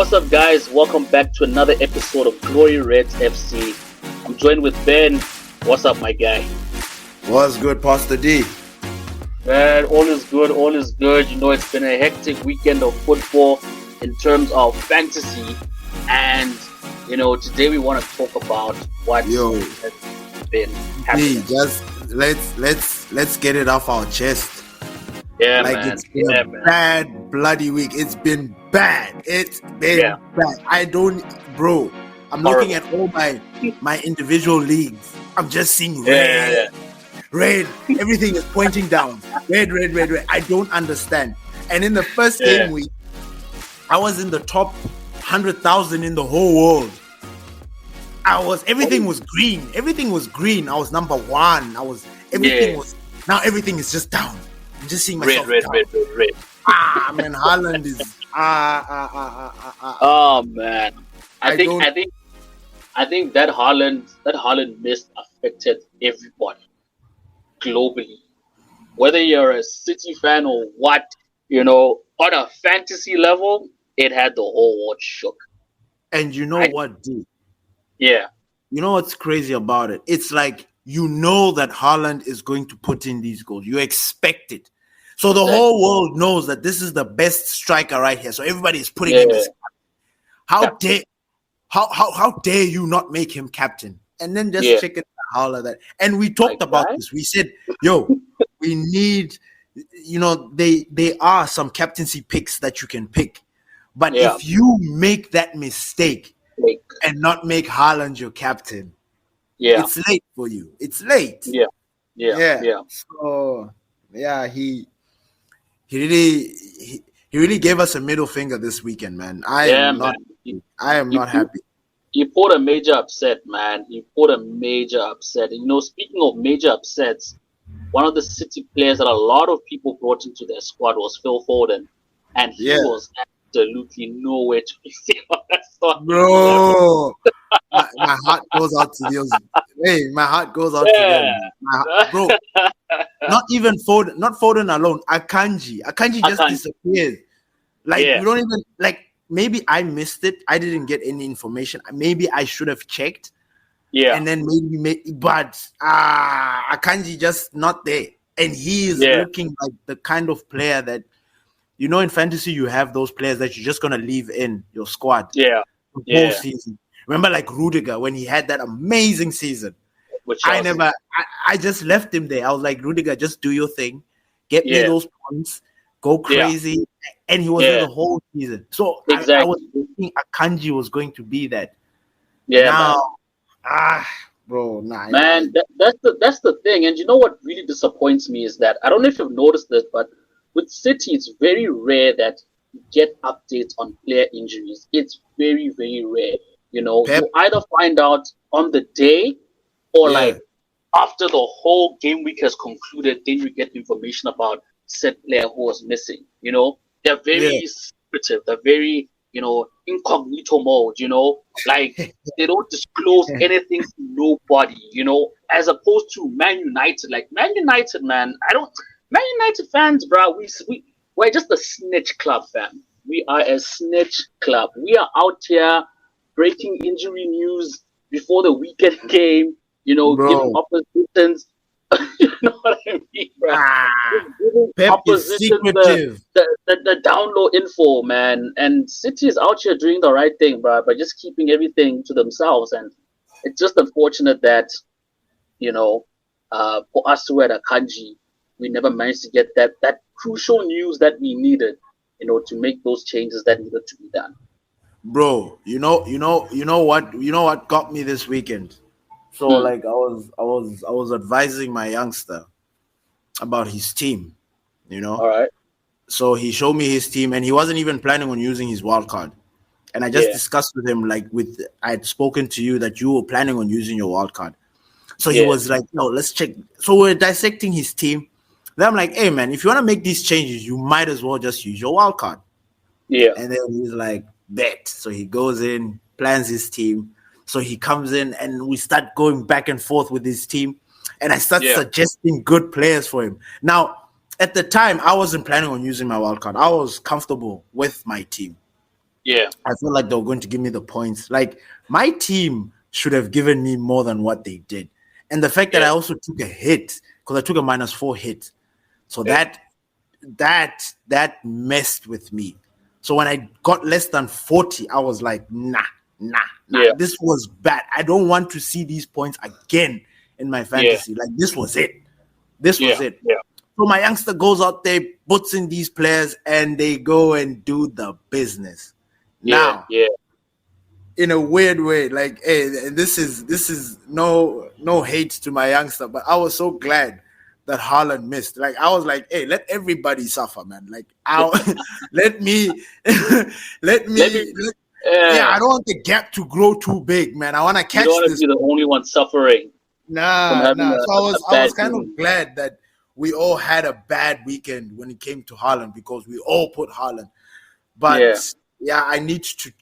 What's up, guys? Welcome back to another episode of Glory Reds FC. I'm joined with Ben. What's up, my guy? What's good, Pastor D? Man, all is good, all is good. You know, it's been a hectic weekend of football in terms of fantasy. And, you know, today we want to talk about what has been happening. Just let's get it off our chest. Yeah, like man. It's been a bad bloody week. It's been bad. It's been bad. I'm looking at all my individual leagues. I'm just seeing red. Red. Everything is pointing down. Red. I don't understand. And in the first game week, I was in the top 100,000 in the whole world. Everything was green. Everything was green. I was number one. Now everything is just down. I'm just seeing myself red. Man, Haaland is Oh man, I think that Haaland miss affected everybody globally. Whether you're a City fan or what, you know, on a fantasy level, it had the whole world shook. And you know what, D? Yeah. You know what's crazy about it? It's like, you know that Haaland is going to put in these goals. You expect it. So the whole world knows that this is the best striker right here. So everybody is putting him as captain. How dare you not make him captain? And then just check it out of that. And we talked about this. We said, we need, there are some captaincy picks that you can pick. But if you make that mistake and not make Haaland your captain, it's late for you. It's late. Yeah. So he really gave us a middle finger this weekend, man. I am not happy. He put a major upset, man. You know, speaking of major upsets, one of the City players that a lot of people brought into their squad was Phil Foden, and he was absolutely nowhere to be seen on that squad. Bro, my heart goes out to those. Hey, my heart goes out to them. Bro, not even Foden, not Foden alone. Akanji just disappeared. Like, we don't even, maybe I missed it. I didn't get any information. Maybe I should have checked. Yeah. And then but Akanji just not there. And he is looking like the kind of player that, you know, in fantasy, you have those players that you're just going to leave in your squad. The whole season. Remember, like Rudiger, when he had that amazing season. I just left him there. I was like, Rudiger, just do your thing. Get me those points. Go crazy. And he was there the whole season. So I was thinking Akanji was going to be that. Bro, man, that's the thing. And you know what really disappoints me is that, I don't know if you've noticed this, but with City, it's very rare that you get updates on player injuries. It's very, very rare. You know, you either find out on the day or like after the whole game week has concluded, then you get information about said player who was missing. You know, they're very secretive. They're very, you know, incognito mode, you know, like they don't disclose anything to nobody, you know, as opposed to Man United. Like Man United, man, Man United fans, bro, we're just a snitch club, fam. We are a snitch club. We are out here breaking injury news before the weekend game, you know, giving oppositions, you know what I mean, bro? Pep is secretive. The download info, man. And City is out here doing the right thing, bro, by just keeping everything to themselves. And it's just unfortunate that, you know, for us who had Akanji, we never managed to get that crucial news that we needed, you know, to make those changes that needed to be done. Bro, you know what got me this weekend? So like I was advising my youngster about his team, you know. All right. So he showed me his team, and he wasn't even planning on using his wild card. And I just discussed with him, I had spoken to you that you were planning on using your wild card. So he was like, no, let's check. So we're dissecting his team. Then I'm like, hey man, if you want to make these changes, you might as well just use your wild card. Yeah. And then he's like, bet. So he goes in, plans his team. So he comes in and we start going back and forth with his team. And I start suggesting good players for him. Now, at the time, I wasn't planning on using my wild card. I was comfortable with my team. I felt like they were going to give me the points. Like, my team should have given me more than what they did. And the fact that I also took a hit, because I took a -4 hit. So that messed with me. So when I got less than 40, I was like, nah. This was bad. I don't want to see these points again in my fantasy. Like, this was it. Yeah. So my youngster goes out there, puts in these players, and they go and do the business. Now, in a weird way, like, hey, this is no hate to my youngster, but I was so glad that Haaland missed. Like, I was like, hey, let everybody suffer, man. Like, let me. I don't want the gap to grow too big, man. I want to catch this. You don't want to this. be the only one suffering. Nah. So I was kind of glad that we all had a bad weekend when it came to Haaland, because we all put Haaland. But I need to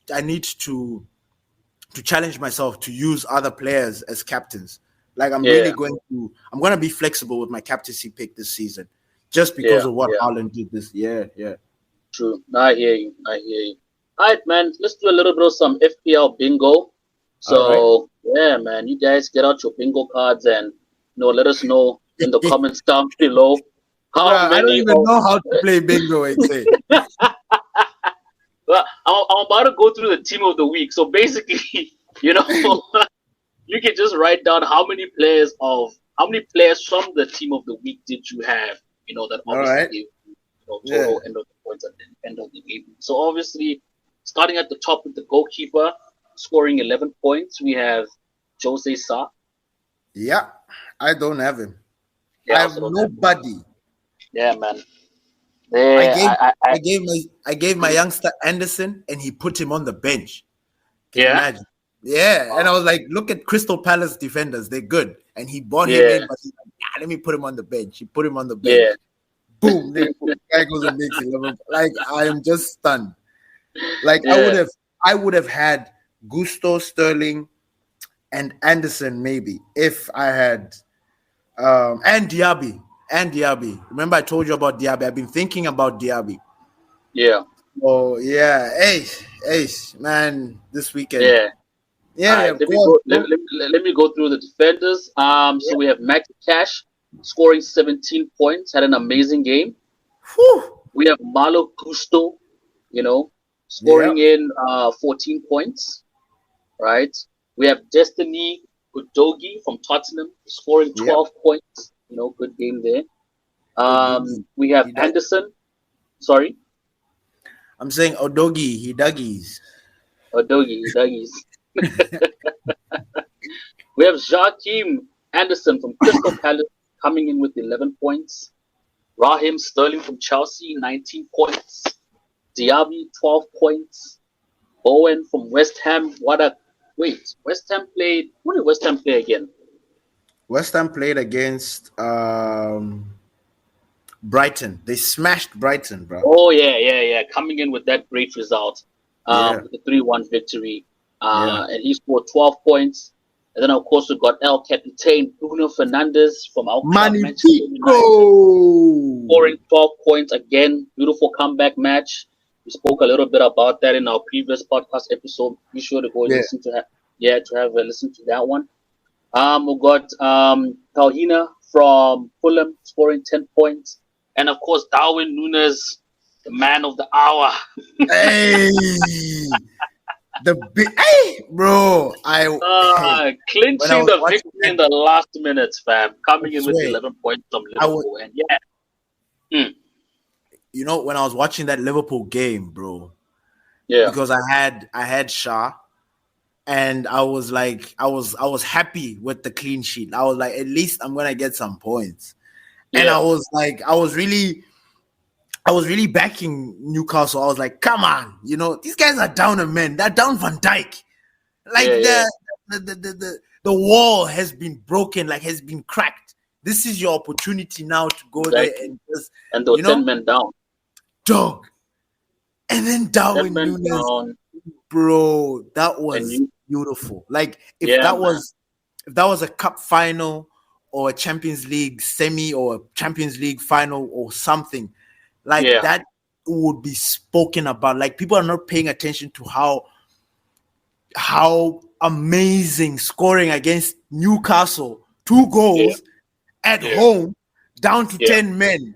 challenge myself to use other players as captains. Like, I'm going to be flexible with my captaincy pick this season, just because of what Haaland did this. Yeah. True. I hear you. All right, man. Let's do a little bit of some FPL bingo. So, man, you guys get out your bingo cards and let us know in the comments down below how many. I don't even know how to play bingo. Well, I'm about to go through the team of the week. So basically, you can just write down how many players from the team of the week did you have. That obviously gave total end of the points at the end of the game. So obviously, starting at the top with the goalkeeper, scoring 11 points, we have Jose Sa. Yeah, I don't have him. I have nobody. Yeah, man. I gave my youngster Anderson, and he put him on the bench. Can you imagine? Yeah, and I was like, look at Crystal Palace defenders; they're good. And he brought him in, but he's like, let me put him on the bench. He put him on the bench. Yeah. Boom! The guy goes and makes 11. Like, I am just stunned. Like, I would have had Gusto, Sterling, and Anderson maybe if I had, and Diaby. Remember, I told you about Diaby. I've been thinking about Diaby. Yeah. Oh yeah, hey, man, this weekend. Right, let me go through the defenders. So we have Max Cash scoring 17 points, had an amazing game. Whew. We have Malo Gusto, scoring in 14 points. Right. We have Destiny Udogie from Tottenham scoring 12 points. Good game there. We have Anderson. Sorry? I'm saying Udogie, he duggies. We have Joachim Anderson from Crystal Palace coming in with 11 points. Raheem Sterling from Chelsea, 19 points. Diaby, 12 points. Bowen from West Ham. West Ham played... Who did West Ham play again? West Ham played against Brighton. They smashed Brighton, bro. Oh, yeah. Coming in with that great result. With the 3-1 victory. And he scored 12 points. And then, of course, we've got El Capitan Bruno Fernandes from our club, Manchester United, scoring 12 points again. Beautiful comeback match. We spoke a little bit about that in our previous podcast episode. Be sure to go listen to have a listen to that one. We've got Tauhina from Fulham scoring 10 points. And, of course, Darwin Núñez, the man of the hour. Hey! Bro, clinching the victory in the last minutes, fam. Coming in with 11 points from Liverpool. When I was watching that Liverpool game, bro, because I had Shah, and I was like, I was happy with the clean sheet. I was like, at least I'm gonna get some points. And I was like, I was really backing Newcastle. I was like, come on, these guys are down a man. They're down Van Dijk. Like, the wall has been broken, like, has been cracked. This is your opportunity now to go there and just... And those 10 men down. Dog. And then Darwin Núñez. Bro, that was beautiful. Like, if that was a cup final or a Champions League semi or a Champions League final or something, like that would be spoken about. Like, people are not paying attention to how amazing scoring against Newcastle, 2 goals at home, down to 10 men.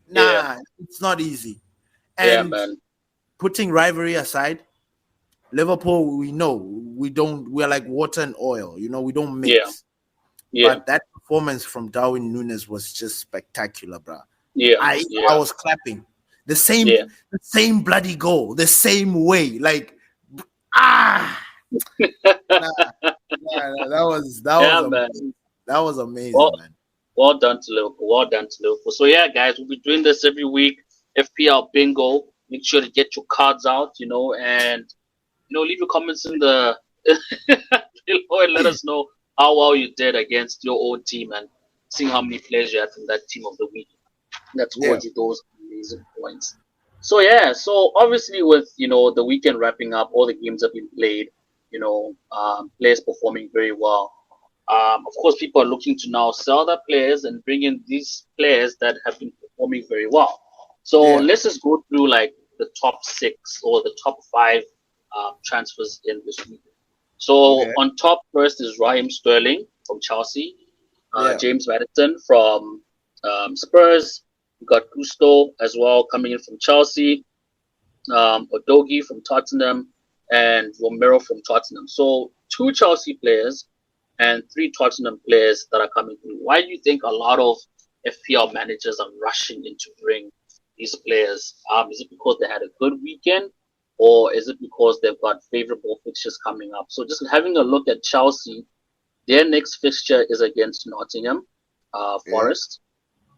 Nah, it's not easy. And man. putting rivalry aside, Liverpool, we know we're like water and oil, we don't mix. But that performance from Darwin Núñez was just spectacular, bro. I was clapping. The same bloody goal, the same way. Like, that was amazing, man. Well done to Liverpool. So yeah, guys, we'll be doing this every week. FPL bingo. Make sure to get your cards out, and leave your comments in the below and let us know how well you did against your own team and seeing how many players you had from that team of the week that scored you those amazing points. So yeah, so obviously with the weekend wrapping up, all the games have been played, players performing very well. Of course, people are looking to now sell their players and bring in these players that have been performing very well. So let's just go through like the top 6 or the top 5 transfers in this week. So on top first is Raheem Sterling from Chelsea, James Maddison from Spurs. We got Gusto as well coming in from Chelsea, Odogi from Tottenham, and Romero from Tottenham. So 2 Chelsea players and 3 Tottenham players that are coming through. Why do you think a lot of FPL managers are rushing in to bring these players? Is it because they had a good weekend, or is it because they've got favorable fixtures coming up? So just having a look at Chelsea, their next fixture is against Nottingham Forest.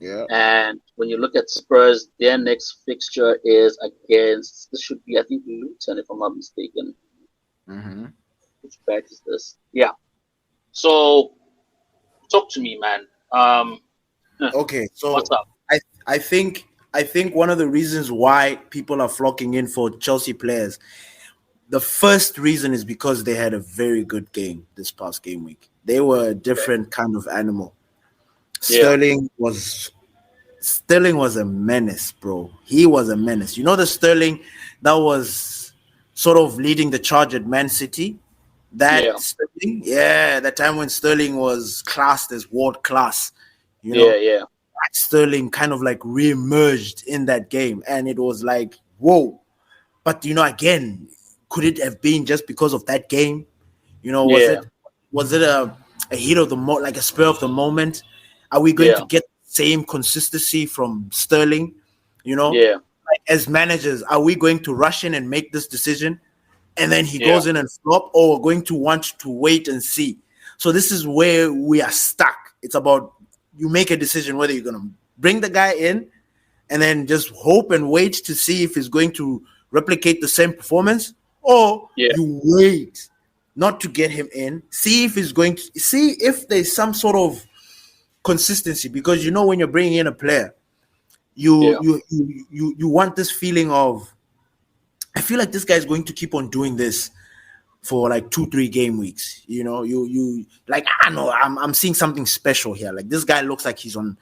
Yeah. And when you look at Spurs, their next fixture is against, this should be, I think, Luton, if I'm not mistaken. Mm-hmm. Which batch is this? Yeah. So, talk to me, man. Okay, so what's up? I think one of the reasons why people are flocking in for Chelsea players, the first reason is because they had a very good game this past game week. They were a different kind of animal. Sterling was a menace, bro. He was a menace. The Sterling that was sort of leading the charge at Man City? Sterling? Yeah, that time when Sterling was classed as world class. That Sterling kind of like re-emerged in that game, and it was like, whoa. But again, could it have been just because of that game? Was it a hit of the like a spur of the moment? Are we going to get the same consistency from Sterling? Like, as managers, are we going to rush in and make this decision, and then he goes in and flop, or we're going to want to wait and see? So this is where we are stuck. It's about, you make a decision whether you're going to bring the guy in and then just hope and wait to see if he's going to replicate the same performance, or you wait not to get him in, see if he's going to, see if there's some sort of consistency, because when you're bringing in a player, you want this feeling of, I feel like this guy's going to keep on doing this for like 2-3 game weeks. You like, no, I'm seeing something special here. Like, this guy looks like he's on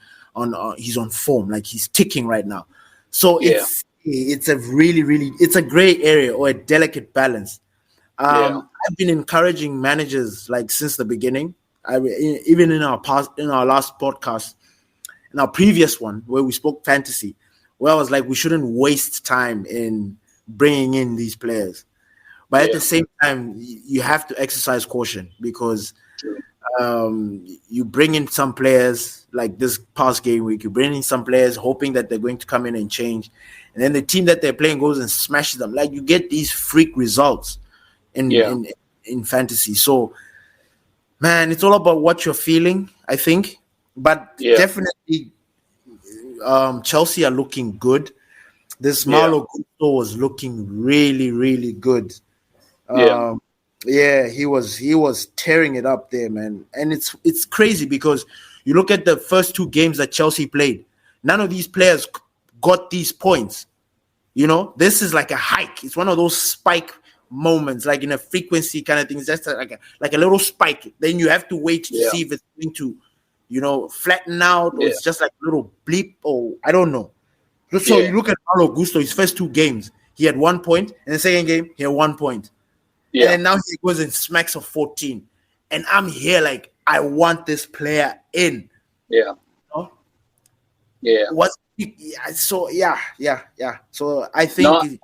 form, like he's ticking right now. So it's a really, it's a gray area or a delicate balance. I've been encouraging managers like since the beginning. Even in our last podcast, in our previous one where we spoke fantasy, where I was like, we shouldn't waste time in bringing in these players. But at the same time, you have to exercise caution, because you bring in some players like this past game week. You bring in some players hoping that they're going to come in and change, and then the team that they're playing goes and smashes them. Like, you get these freak results in fantasy. So, man, it's all about what you're feeling, I think. But definitely, Chelsea are looking good. This Malo Gusto was looking really, really good. He was tearing it up there, man. And it's crazy, because you look at the first 2 games that Chelsea played, none of these players got these points. This is like a hike. It's one of those spike moments, like in a frequency kind of thing. It's just like a little spike. Then you have to wait to see if it's going to, flatten out, or it's just like a little bleep, or I don't know. So you look at Paulo Gusto, his first 2 games, he had 1 point, and the second game, he had 1 point. Yeah. And then now he goes and smacks of 14. And I'm here like, I want this player in. Yeah. Oh? Yeah. So So I No, think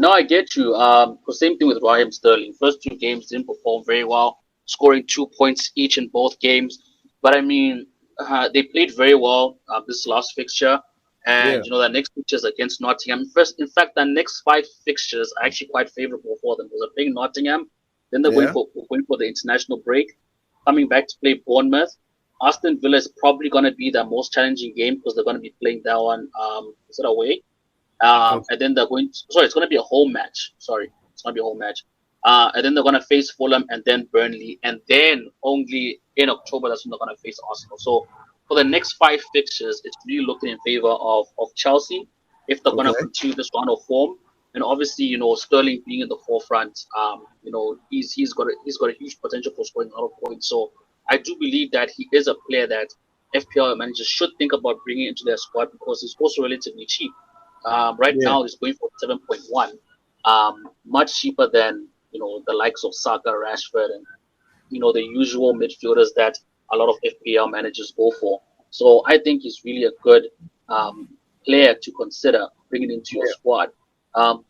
I get you. Same thing with Raheem Sterling. First 2 games didn't perform very well, scoring 2 points each in both games. But I mean, they played very well this last fixture, and the next fixtures against Nottingham. In fact, the next 5 fixtures are actually quite favorable for them because they're playing Nottingham, then they're going for the international break, coming back to play Bournemouth. Aston Villa is probably going to be their most challenging game because they're going to be playing that one. Is it away? And then they're going. It's going to be a home match. It's going to be a home match. And then they're going to face Fulham and then Burnley, and then only in October that's when they're going to face Arsenal. So for the next 5 fixtures, it's really looking in favor of Chelsea if they're going to continue this run of form. And obviously, Sterling being in the forefront, he's got a huge potential for scoring a lot of points. So I do believe that he is a player that FPL managers should think about bringing into their squad because he's also relatively cheap. Right now, he's going for 7.1, much cheaper than the likes of Saka, Rashford, and the usual midfielders that a lot of FPL managers go for. So I think he's really a good player to consider bringing into your squad.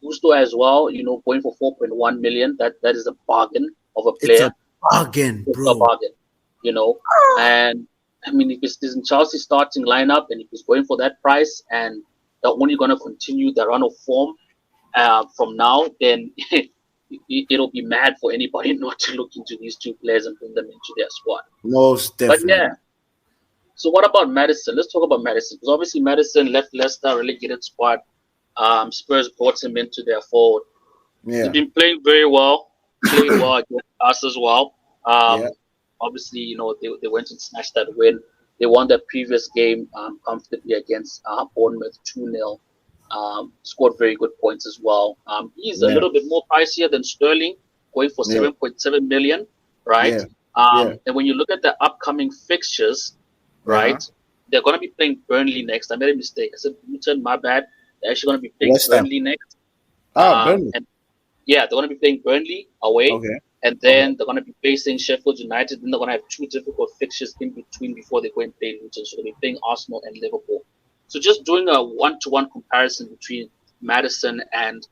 Gusto as well, going for 4.1 million. That is a bargain of a player. It's a bargain, bro. It's a bargain, And I mean, if it's in Chelsea's starting lineup and if he's going for that price and they're only going to continue the run of form from now, then it'll be mad for anybody not to look into these 2 players and bring them into their squad. Most definitely. But yeah. So what about Maddison? Let's talk about Maddison because obviously Maddison left Leicester relegated squad. Spurs brought him into their fold. Yeah. He's been playing very well. Played well against us as well. Obviously, they went and snatched that win. They won their previous game comfortably against Bournemouth 2-0. Scored very good points as well. He's a little bit more pricier than Sterling, going for 7.7 million, right? And when you look at the upcoming fixtures, right, they're going to be playing Burnley next. I made a mistake. I said Luton, my bad. They're actually going to be playing Burnley next. Burnley. They're going to be playing Burnley away. And then they're going to be facing Sheffield United. Then they're going to have 2 difficult fixtures in between before they go and play Luton. So they'll be playing Arsenal and Liverpool. So just doing a 1-to-1 comparison between Maddison and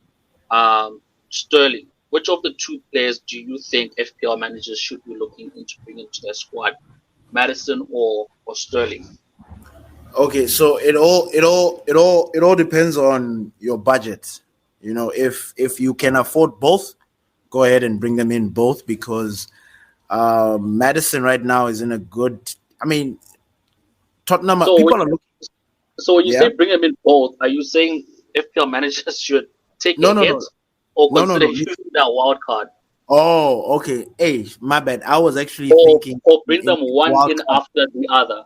Sterling, which of the 2 players do you think FPL managers should be looking into bringing to their squad, Maddison or Sterling? Okay, so it all depends on your budget. If you can afford both, go ahead and bring them in both because Maddison right now is in a good. I mean, Tottenham people are looking. So when you say bring them in both, are you saying FPL managers should take a hit or consider using that wild card? Oh, okay. Hey, my bad. I was actually thinking. Or bring them one in after the other.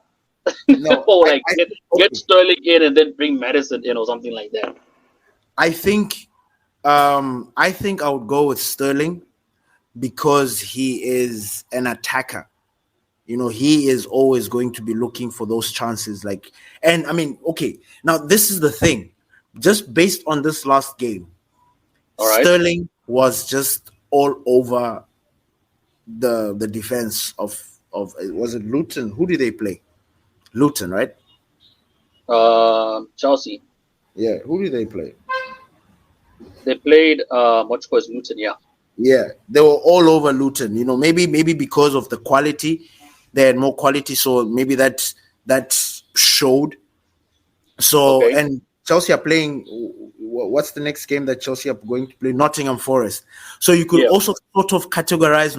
No, or get Sterling in and then bring Maddison in or something like that. I think I would go with Sterling because he is an attacker. He is always going to be looking for those chances. And I mean, okay, now this is the thing. Just based on this last game, Sterling was just all over the defense of was it Luton? Who did they play? Luton, right? Chelsea. Yeah, who did they play? They played much was Luton, yeah. Yeah, they were all over Luton. Maybe because of the quality, they had more quality, so maybe that showed. So and Chelsea are playing. What's the next game that Chelsea are going to play? Nottingham Forest. So you could also sort of categorize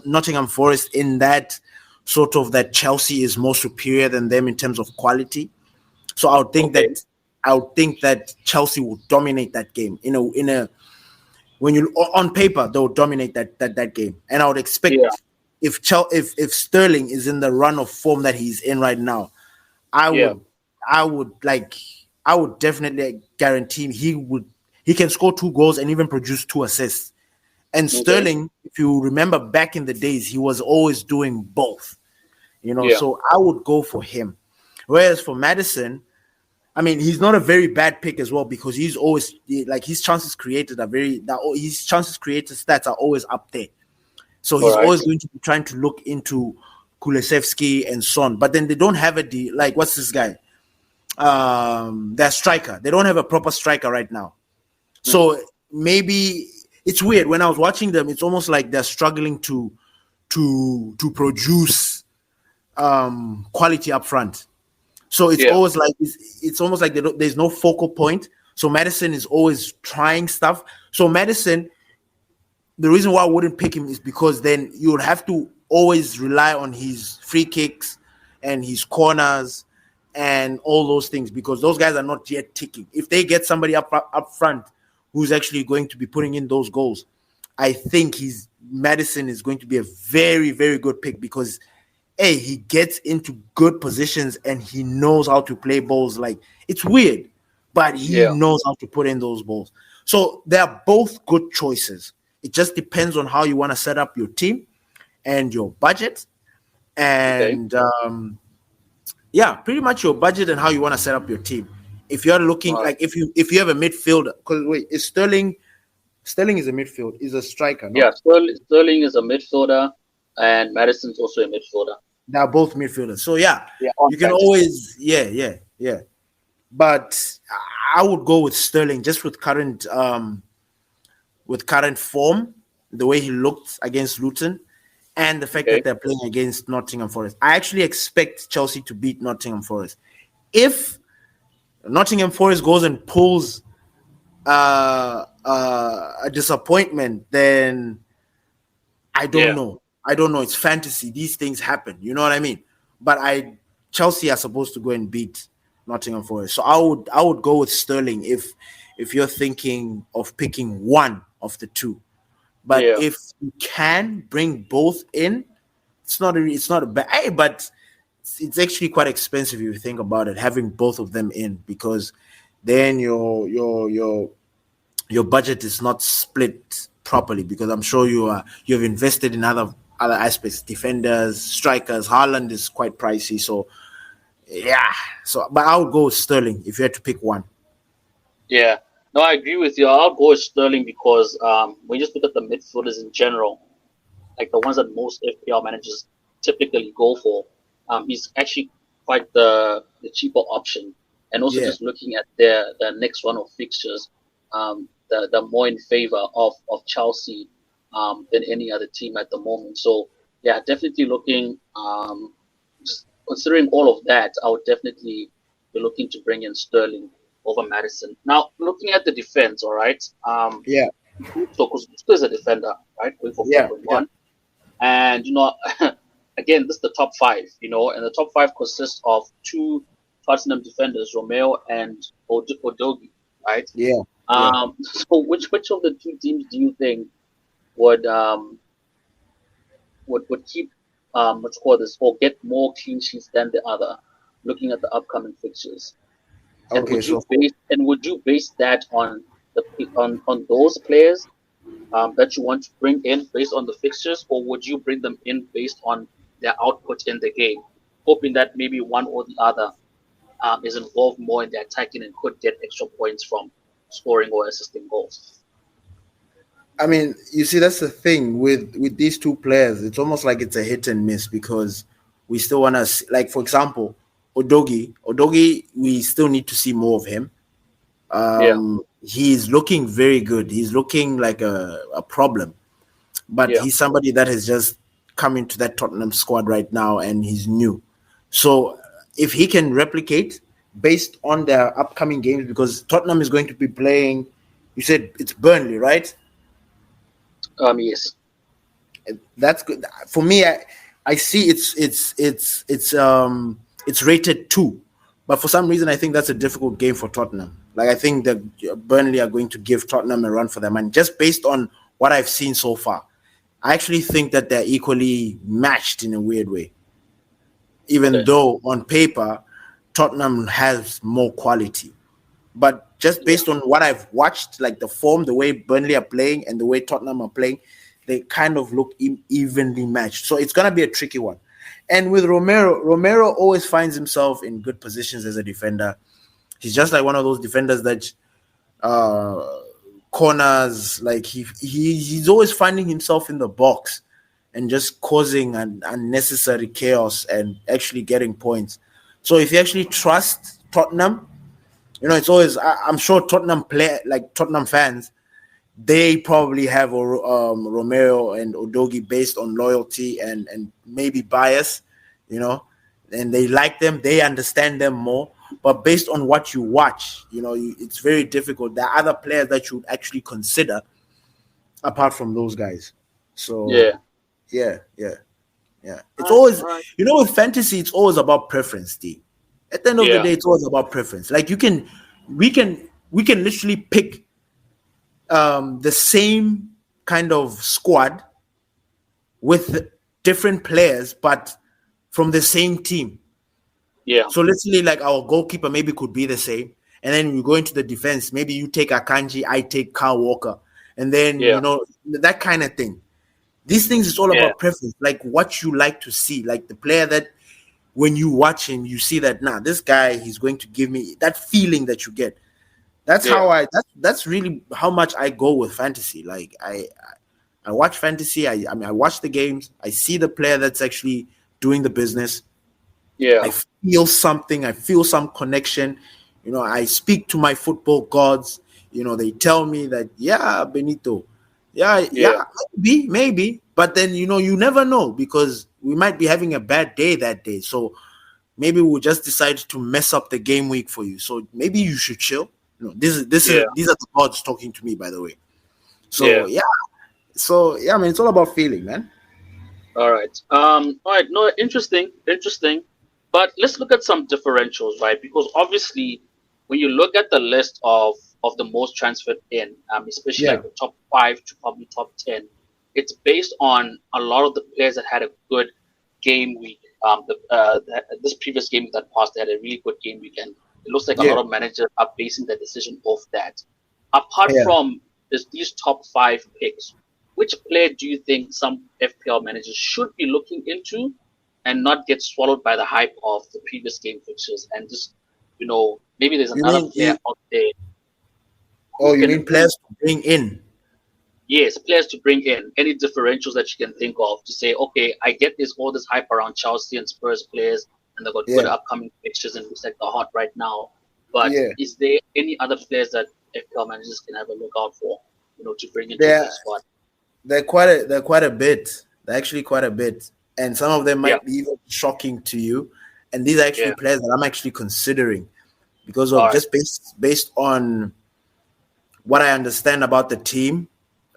Nottingham Forest in that sort of that Chelsea is more superior than them in terms of quality. So I would think that Chelsea will dominate that game. When you on paper they will dominate that game, and I would expect if Sterling is in the run of form that he's in right now, I would definitely guarantee he can score 2 goals and even produce 2 assists. And Sterling, if you remember back in the days, he was always doing both. So I would go for him. Whereas for Maddison, I mean, he's not a very bad pick as well because he's always like his chances created are his chances created stats are always up there. So All he's right. always going to be trying to look into Kulusevski and Son, but then they don't have like what's this guy? Their striker. They don't have a proper striker right now. So maybe it's weird when I was watching them. It's almost like they're struggling to produce quality up front. So it's always like it's almost like there's no focal point. So Madison is always trying stuff. So Madison, the reason why I wouldn't pick him is because then you would have to always rely on his free kicks and his corners and all those things because those guys are not yet ticking. If they get somebody up front who's actually going to be putting in those goals, I think Madison is going to be a very, very good pick because he gets into good positions and he knows how to play balls. Like, it's weird, but he knows how to put in those balls. So they are both good choices. It just depends on how you want to set up your team and your budget. And pretty much your budget and how you want to set up your team. If you're looking like if you have a midfielder, because wait, is Sterling is a midfield, is a striker, no? Yeah, Sterling is a midfielder and Madison's also a midfielder. They're both midfielders. So you can always But I would go with Sterling just with current form, the way he looked against Luton, and the fact that they're playing against Nottingham Forest. I actually expect Chelsea to beat Nottingham Forest. If Nottingham Forest goes and pulls a disappointment, then I don't know. I don't know. It's fantasy. These things happen. You know what I mean? But Chelsea are supposed to go and beat Nottingham Forest. So I would go with Sterling if you're thinking of picking one of the two. But if you can bring both in, it's not a bad. But it's actually quite expensive if you think about it, having both of them in, because then your budget is not split properly, because I'm sure you've invested in other aspects, defenders, strikers. Haaland is quite pricey, so but I would go with Sterling if you had to pick one. Yeah, no, I agree with you. I'll go with Sterling because when you just look at the midfielders in general, like the ones that most FPL managers typically go for, he's actually quite the cheaper option. And also just looking at the next run of fixtures, they're more in favor of Chelsea than any other team at the moment. So definitely looking, just considering all of that, I would definitely be looking to bring in Sterling over Madison. Now, looking at the defense, all right. So because Gusto is a defender, right? Going for 4.1. And again, this is the top five, and the top five consists of two Tottenham defenders, Romeo and Odogi, right? So which of the two teams do you think would keep or get more clean sheets than the other, looking at the upcoming fixtures? And would you base that on on those players that you want to bring in based on the fixtures, or would you bring them in based on their output in the game, hoping that maybe one or the other is involved more in the attacking and could get extra points from scoring or assisting goals? I mean, you see, that's the thing with these two players. It's almost like it's a hit and miss, because we still want to, like, for example, Odogi, we still need to see more of him. He's looking very good. He's looking like a problem, but he's somebody that has just come into that Tottenham squad right now, and he's new. So if he can replicate based on their upcoming games, because Tottenham is going to be playing, you said it's Burnley, right? Yes. That's good for me. I see it's rated 2, but for some reason I think that's a difficult game for Tottenham. Like, I think that Burnley are going to give Tottenham a run for their money, just based on what I've seen so far. I actually think that they're equally matched in a weird way, even though on paper Tottenham has more quality. But just based on what I've watched, like the form, the way Burnley are playing and the way Tottenham are playing, they kind of look evenly matched. So it's going to be a tricky one. And with Romero always finds himself in good positions as a defender. He's just like one of those defenders that corners. Like he's always finding himself in the box and just causing an unnecessary chaos and actually getting points. So if you actually trust Tottenham, it's always I'm sure Tottenham fans, they probably have Romero and Udogie based on loyalty and maybe bias, and they like them, they understand them more. But based on what you watch, it's very difficult. There are other players that you would actually consider apart from those guys. So yeah. It's always, with fantasy, it's always about preference, D. At the end of the day, it's always about preference. Like we can literally pick the same kind of squad with different players, but from the same team. Yeah. So literally, like our goalkeeper maybe could be the same, and then we go into the defense. Maybe you take Akanji, I take Kyle Walker, and then that kind of thing. These things is all about preference, like what you like to see, like the player that when you watch him, you see that this guy, he's going to give me that feeling that you get. That's how that's really how much I go with fantasy. Like I watch fantasy. I watch the games. I see the player that's actually doing the business. Yeah. I feel something. I feel some connection. I speak to my football gods. They tell me that, Benito, maybe. But then, you never know because we might be having a bad day that day. So maybe we'll just decide to mess up the game week for you. So maybe you should chill. These are the gods talking to me, by the way. So man, it's all about feeling, man. All right. No, interesting. But let's look at some differentials, right? Because obviously, when you look at the list of the most transferred in, especially like the top 5 to probably top 10, it's based on a lot of the players that had a good game week. This previous game that passed, they had a really good game week, and it looks like a lot of managers are basing their decision off that. Apart from these top 5 picks, which player do you think some FPL managers should be looking into and not get swallowed by the hype of the previous game fixtures and just, maybe there's another player out there. Oh, you mean players to bring in? Yes, players to bring in. Any differentials that you can think of to say, okay, I get all this hype around Chelsea and Spurs players, and they've got good upcoming fixtures and looks like they're hot right now. But is there any other players that FPL managers can have a look out for, to bring into the squad? They're quite a bit. They're actually quite a bit. And some of them might be even shocking to you. And these are actually players that I'm actually considering because of just based on what I understand about the team,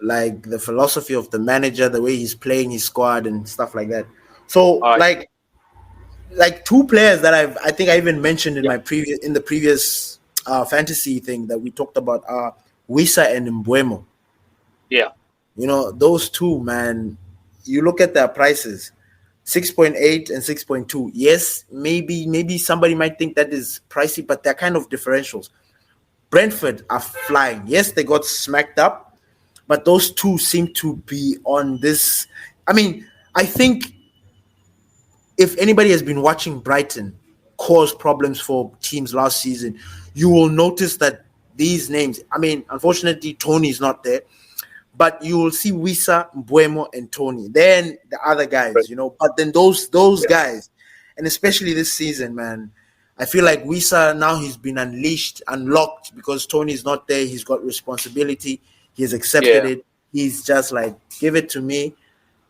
like the philosophy of the manager, the way he's playing his squad and stuff like that. So like 2 players that I think I even mentioned in the previous fantasy thing that we talked about are Wisa and Mbeumo. Yeah. Those 2, man, you look at their prices, 6.8 and 6.2. Yes, maybe somebody might think that is pricey, but they're kind of differentials. Brentford are flying. Yes, they got smacked up, but those 2 seem to be on this. I mean, I think if anybody has been watching Brighton cause problems for teams last season, you will notice that these names, unfortunately, Tony's not there, but you will see Wisa, Mbeumo, and Tony. Then the other guys, but then those guys, and especially this season, man, I feel like Wisa now he's been unlocked because Tony's not there. He's got responsibility. He has accepted it. He's just like, give it to me.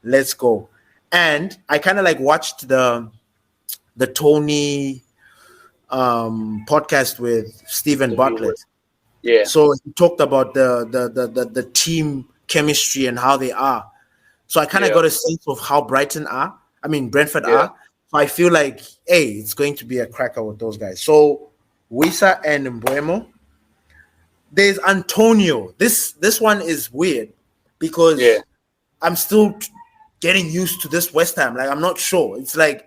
Let's go. And I kind of like watched the Tony podcast with Stephen Bartlett. Yeah. So he talked about the team chemistry and how they are. So I kind of got a sense of how Brentford are. So I feel like, hey, it's going to be a cracker with those guys. So Wisa and Mbeumo. There's Antonio. This one is weird because I'm still getting used to this West Ham. Like, I'm not sure. It's like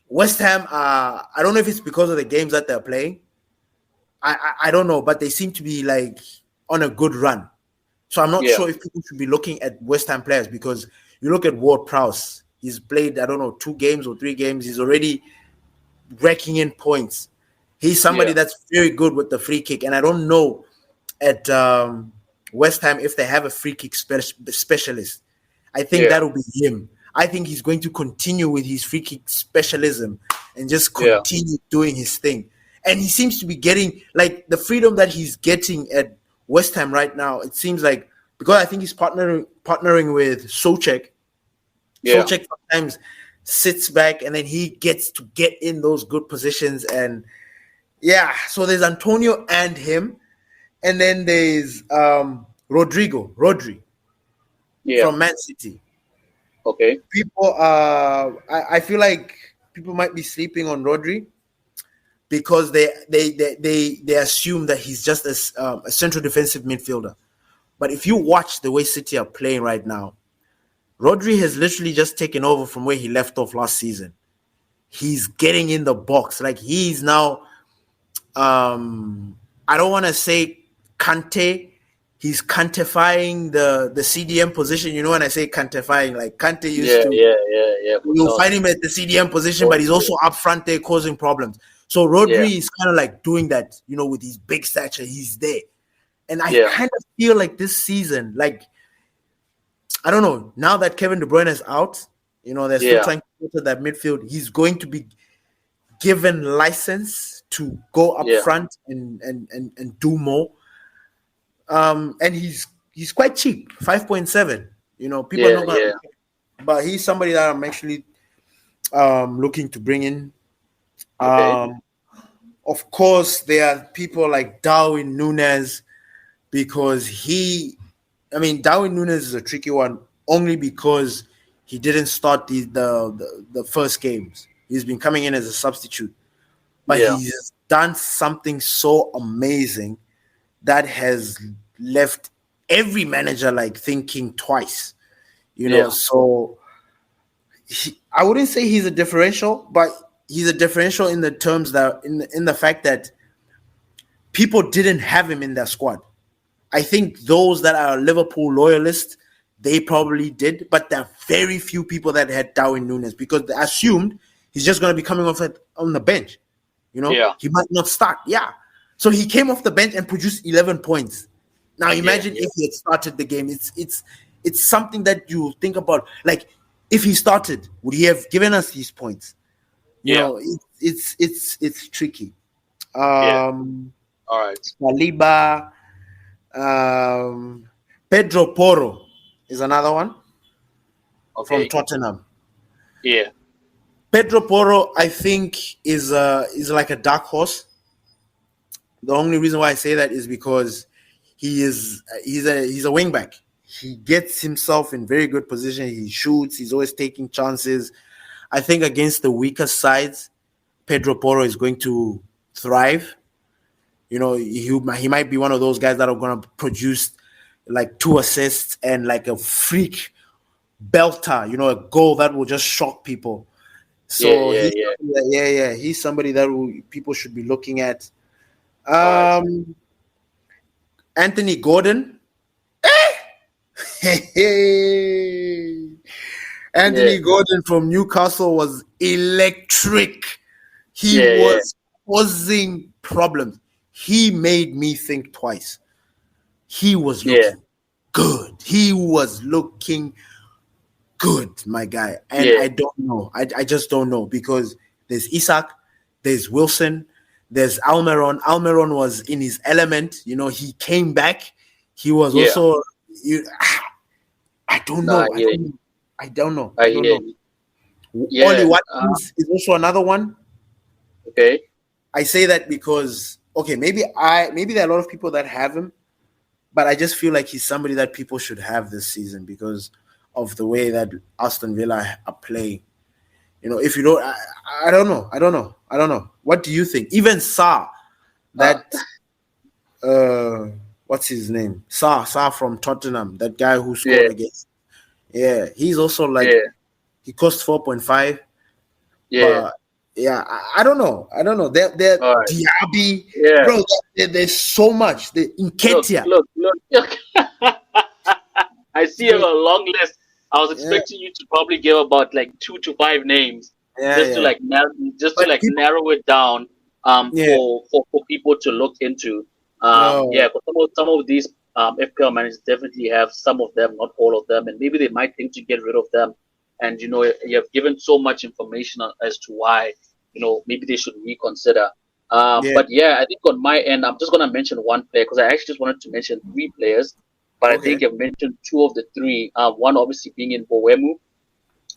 West Ham, I don't know if it's because of the games that they're playing. I don't know, but they seem to be like on a good run. So I'm not sure if people should be looking at West Ham players because you look at Ward-Prowse. He's played, 2 games or 3 games. He's already raking in points. He's somebody that's very good with the free kick, and I don't know at West Ham if they have a free kick specialist. I think that'll be him. I think he's going to continue with his free kick specialism and just continue doing his thing. And he seems to be getting like the freedom that he's getting at West Ham right now. It seems like because I think he's partnering with Souček. Souček sometimes sits back and then he gets to get in those good positions. And so there's Antonio and him. And then there's Rodri from Man City. Okay. People, I feel like people might be sleeping on Rodri because they assume that he's just a central defensive midfielder. But if you watch the way City are playing right now, Rodri has literally just taken over from where he left off last season. He's getting in the box. Like he's now, I don't want to say Kante. He's Kantefying the CDM position. You know when I say Kantefying, like Kante used to. Yeah. You'll find him at the CDM position, but he's also up front there causing problems. So Rodri is kind of like doing that, with his big stature. He's there. And I kind of feel like this season, like, I don't know, now that Kevin De Bruyne is out, they're still trying to go to that midfield. He's going to be given license to go up front and do more. And he's quite cheap, 5.7. People know about him, but he's somebody that I'm actually looking to bring in. Of course, there are people like Darwin Núñez because Darwin Núñez is a tricky one only because he didn't start the first games. He's been coming in as a substitute, but he's done something so amazing that has left every manager like thinking twice, So I wouldn't say he's a differential, but he's a differential in the terms that in the fact that people didn't have him in their squad. I think those that are Liverpool loyalists, they probably did, but there are very few people that had Darwin Núñez because they assumed he's just going to be coming off on the bench. He might not start. So he came off the bench and produced 11 points. Now imagine if he had started the game. It's something that you think about. Like if he started, would he have given us these points? It's tricky. All right. Saliba, Pedro Porro is another one from Tottenham. Yeah. Pedro Porro, I think, is like a dark horse. The only reason why I say that is because he's a wing back. He gets himself in very good position. He shoots. He's always taking chances. I think against the weaker sides, Pedro Porro is going to thrive. He might be one of those guys that are going to produce like 2 assists and like a freak belter, a goal that will just shock people. So he's somebody that people should be looking at. Anthony Gordon. Anthony Gordon from Newcastle was electric. He was causing problems. He made me think twice. He was looking good. He was looking good, my guy. And I don't know. I just don't know because there's Isak, there's Wilson, there's Almiron. Almiron was in his element. He came back. He was also. I don't know. I don't know. Oli Watkins is also another one. Okay. I say that because maybe there are a lot of people that have him, but I just feel like he's somebody that people should have this season because of the way that Aston Villa are playing. If you don't, I don't know. What do you think? Even Sarr, that what's his name? Sarr from Tottenham, that guy who scored against. Yeah, he's also like he cost 4.5. Yeah. I don't know. They're right. Diaby, bro. There's so much. Nketiah. Look. I see a long list. I was expecting you to probably give about like 2 to 5 names, to narrow it down. Yeah. for people to look into. No. Yeah, but some of these FPL managers definitely have some of them, not all of them, and maybe they might think to get rid of them. And you have given so much information as to why maybe they should reconsider. Yeah. But yeah, I think on my end, I'm just gonna mention one player because I actually just wanted to mention three players, but I Okay. think I've mentioned two of the three. One obviously being in Boemu.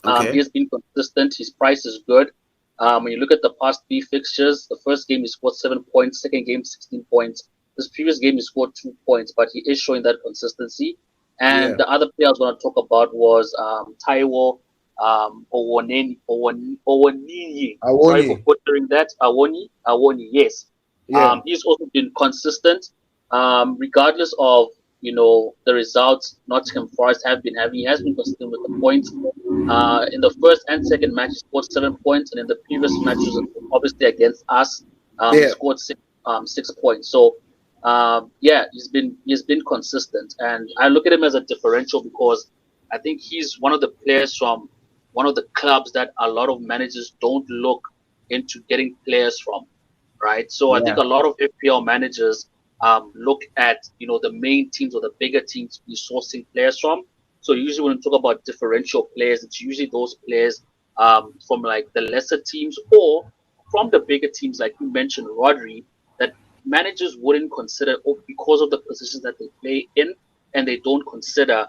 He Okay. has been consistent. His price is good. When you look at the past three fixtures, the first game he scored 7 points, second game 16 points. This previous game he scored 2 points, but he is showing that consistency. And Yeah. the other player I was going to talk about was Taiwo Owoniyi. Sorry for Awoni. butchering that. Awoni, yes. Yeah. He's also been consistent, regardless of the results Nottingham Forest have been having. He has been consistent with the points. In the first and second match, he scored 7 points, and in the previous matches, obviously against us, he Yeah. scored 6 points. So, yeah, he's been consistent, and I look at him as a differential because I think he's one of the players from one of the clubs that a lot of managers don't look into getting players from, right? So I think Yeah. a lot of FPL managers look at the main teams or the bigger teams to be sourcing players from. So usually when we talk about differential players, it's usually those players from like the lesser teams or from the bigger teams, like you mentioned, Rodri, that managers wouldn't consider because of the positions that they play in, and they don't consider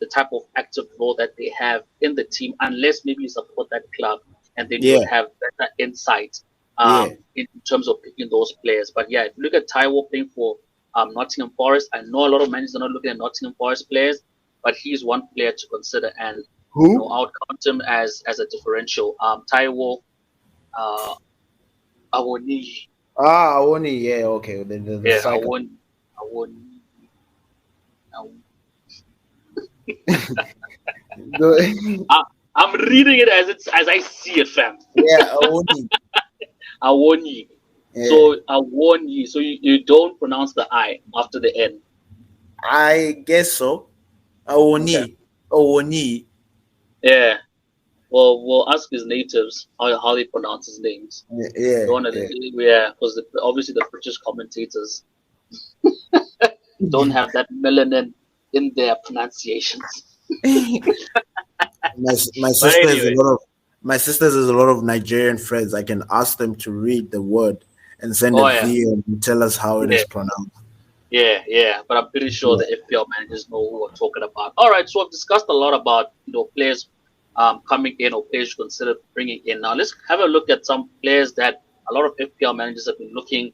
the type of active role that they have in the team, unless maybe you support that club, and then you would Yeah. have better insight Yeah. in terms of picking those players. But yeah, if you look at Taiwo playing for Nottingham Forest, I know a lot of managers are not looking at Nottingham Forest players, but he's one player to consider, and I Who? would count him as a differential. Taiwo uh, Awoni, Ah, Awoni. Yeah. Okay. The yeah, striker. Awoni. The, I, I'm reading it as I see it, fam. yeah. Awoni. Awoni. Yeah. So Awoni. So you don't pronounce the I after the N. I guess so. Okay. Awoni. Awoni. Yeah. Well, we'll ask his natives how they pronounce his names. Yeah. Yeah. Don't wanna, Yeah. yeah, because obviously the British commentators don't have that melanin in their pronunciations. My But sister has a anyway, lot of my sisters has a lot of Nigerian friends. I can ask them to read the word and send a oh yeah, video and tell us how it yeah, is pronounced. yeah. But I'm pretty sure Yeah. the FPL managers know who we're talking about. All right, so I've discussed a lot about players coming in or players to consider bringing in. Now let's have a look at some players that a lot of FPL managers have been looking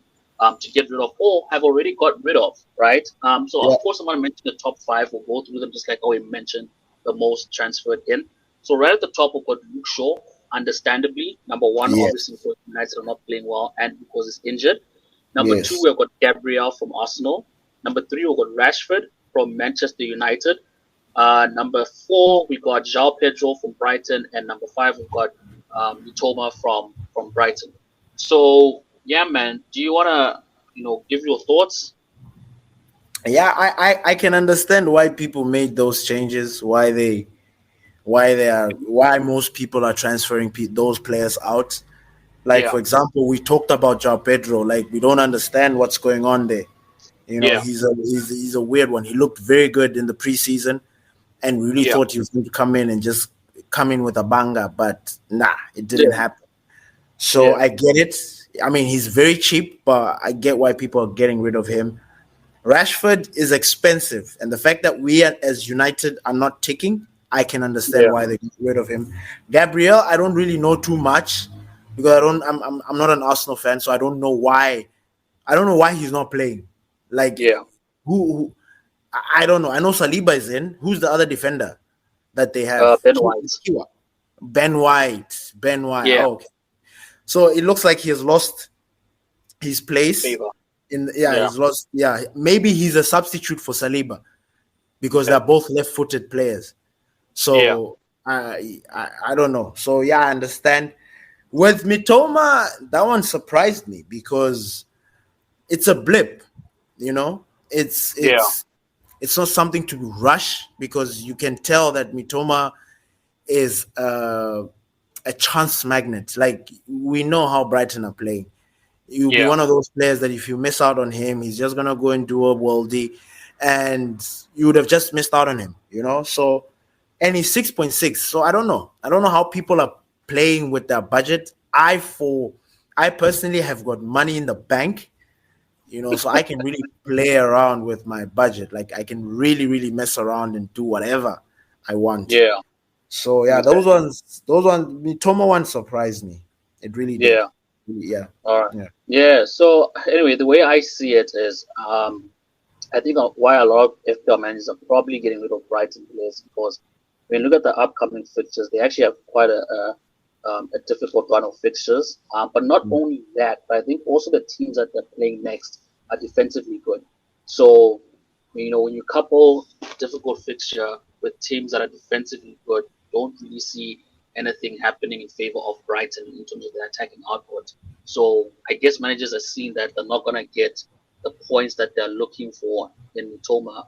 to get rid of or have already got rid of, right? So Yeah. of course I'm going to mention the top five. We'll go through them just like how we mentioned the most transferred in. So right at the top we've got Luke Shaw, understandably. Number one, obviously Yes. because United are not playing well and because he's injured. Number two, Yes. we've got Gabriel from Arsenal. Number three, we've got Rashford from Manchester United. Number four, we got João Pedro from Brighton, and number five, we've got Mitoma from Brighton. So yeah, man, do you wanna give your thoughts? Yeah, I can understand why people made those changes, why most people are transferring those players out. Like Yeah, for example, we talked about João Pedro. Like we don't understand what's going on there. You know, yeah, he's a weird one. He looked very good in the preseason, and we really yeah, thought he was going to come in and just come in with a banger, but nah, it didn't yeah, happen. So yeah, I get it. I mean, he's very cheap, but I get why people are getting rid of him. Rashford is expensive, and the fact that we as United are not ticking, I can understand yeah, why they get rid of him. Gabriel, I don't really know too much because I don't. I'm not an Arsenal fan, so I don't know why. I don't know why he's not playing. Like yeah. who I don't know. I know Saliba is in. Who's the other defender that they have? Ben White. Ben White. Ben White. Yeah, Oh, okay. So it looks like he has lost his place. favor. Yeah, He's lost. Yeah, maybe he's a substitute for Saliba because okay. they're both left-footed players. Yeah, So I don't know. So yeah, I understand. With Mitoma, that one surprised me because it's a blip. You know, it's yeah, it's it's not something to rush because you can tell that Mitoma is a chance magnet. Like we know how Brighton are playing. You'll be one of those players that if you miss out on him, he's just gonna go and do a worldie, and you would have just missed out on him, So, and he's 6.6. So I don't know. I don't know how people are playing with their budget. I personally have got money in the bank, so I can really play around with my budget. Like I can really, really mess around and do whatever I want. Yeah. So yeah, those ones, Mitoma one surprised me. It really did. Yeah. All right. Yeah. So anyway, the way I see it is, I think why a lot of FPL managers are probably getting rid of Brighton players because when you look at the upcoming fixtures, they actually have quite a difficult run of fixtures. But not only that, but I think also the teams that they're playing next are defensively good. So, when you couple difficult fixture with teams that are defensively good, don't really see anything happening in favor of Brighton in terms of their attacking output. So I guess managers are seeing that they're not going to get the points that they're looking for in Mitoma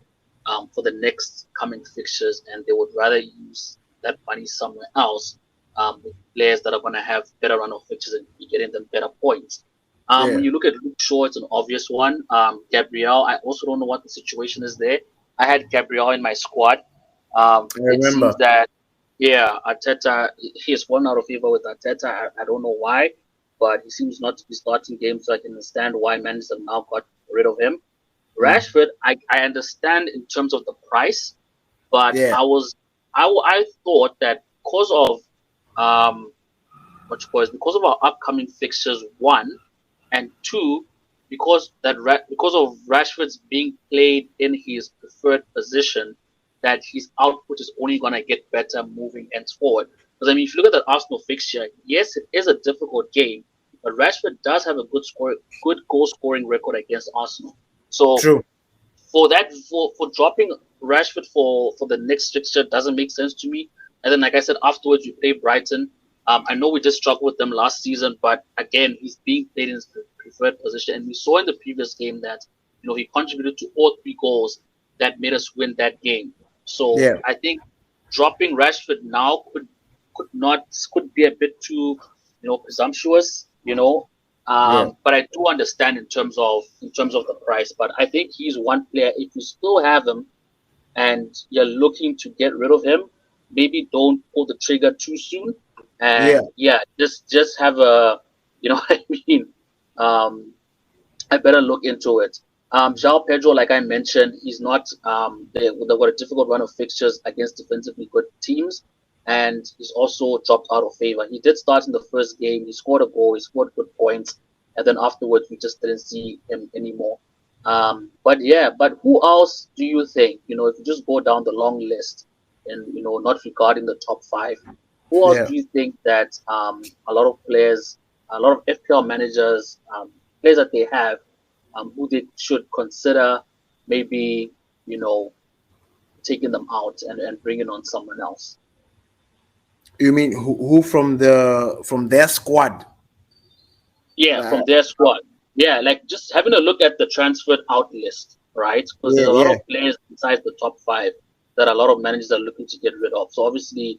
for the next coming fixtures, and they would rather use that money somewhere else with players that are going to have better run of fixtures and be getting them better points. When you look at Luke Shaw, it's an obvious one. Gabriel, I also don't know what the situation is there. I had Gabriel in my squad. It seems that, Arteta, he has fallen out of favor with Arteta. I don't know why, but he seems not to be starting games, so I can understand why managers have now got rid of him. Rashford, I understand in terms of the price, but I thought that because of because of our upcoming fixtures, one, and two, because of Rashford's being played in his preferred position, that his output is only going to get better moving henceforward. Because if you look at the Arsenal fixture, yes, it is a difficult game, but Rashford does have a good goal scoring record against Arsenal. So true. For dropping Rashford for the next fixture doesn't make sense to me. And then, like I said, afterwards you play Brighton. I know we just struggled with them last season, but again, he's being played in his preferred position, and we saw in the previous game that he contributed to all 3 goals that made us win that game. So I think dropping Rashford now could be a bit too presumptuous. But I do understand in terms of the price. But I think he's one player. If you still have him and you're looking to get rid of him, maybe don't pull the trigger too soon. And just have a, what I mean. I better look into it. João Pedro, like I mentioned, he's not. They've got a difficult run of fixtures against defensively good teams, and he's also dropped out of favor. He did start in the first game. He scored a goal. He scored good points, and then afterwards we just didn't see him anymore. But who else do you think? If you just go down the long list, and not regarding the top 5, who else do you think that a lot of players, a lot of FPL managers, players that they have, who they should consider maybe, taking them out and bringing on someone else? You mean who from their squad? Yeah, from their squad. Yeah, like just having a look at the transferred out list, right? Because there's a lot of players inside the top 5 that a lot of managers are looking to get rid of. So obviously,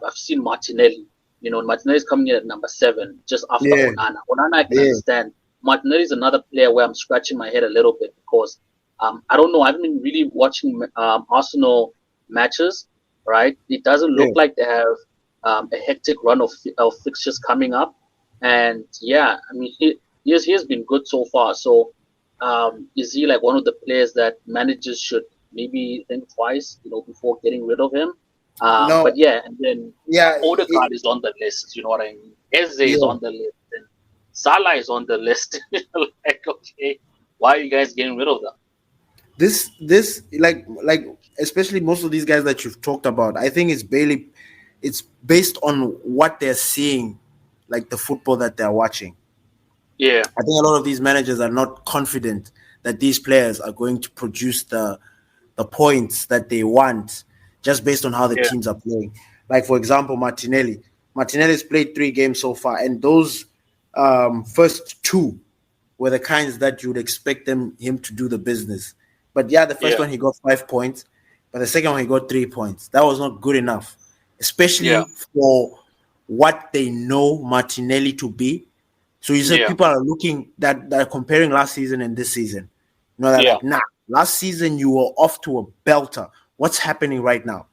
I've seen Martinelli. Martinelli's coming in at number 7, just after Onana. Onana, I can understand. Martinelli is another player where I'm scratching my head a little bit because I don't know. I haven't been really watching Arsenal matches, right? It doesn't look like they have a hectic run of fixtures coming up. And he has been good so far. So is he like one of the players that managers should maybe think twice, before getting rid of him? No. But and then Odegaard is on the list. You know what I mean? Eze is on the list. And Salah is on the list. Like, okay, why are you guys getting rid of them? This like especially most of these guys that you've talked about, I think it's based on what they're seeing, like the football that they're watching. Yeah. I think a lot of these managers are not confident that these players are going to produce the points that they want just based on how the teams are playing. Like, for example, Martinelli's played 3 games so far, and those first 2 were the kinds that you would expect him to do the business. But the first one he got 5 points, but the second one he got 3 points. That was not good enough, especially for what they know Martinelli to be. So you said Yeah. people are looking that are comparing last season and this season. You know, they're Yeah. like, nah, last season you were off to a belter. What's happening right now?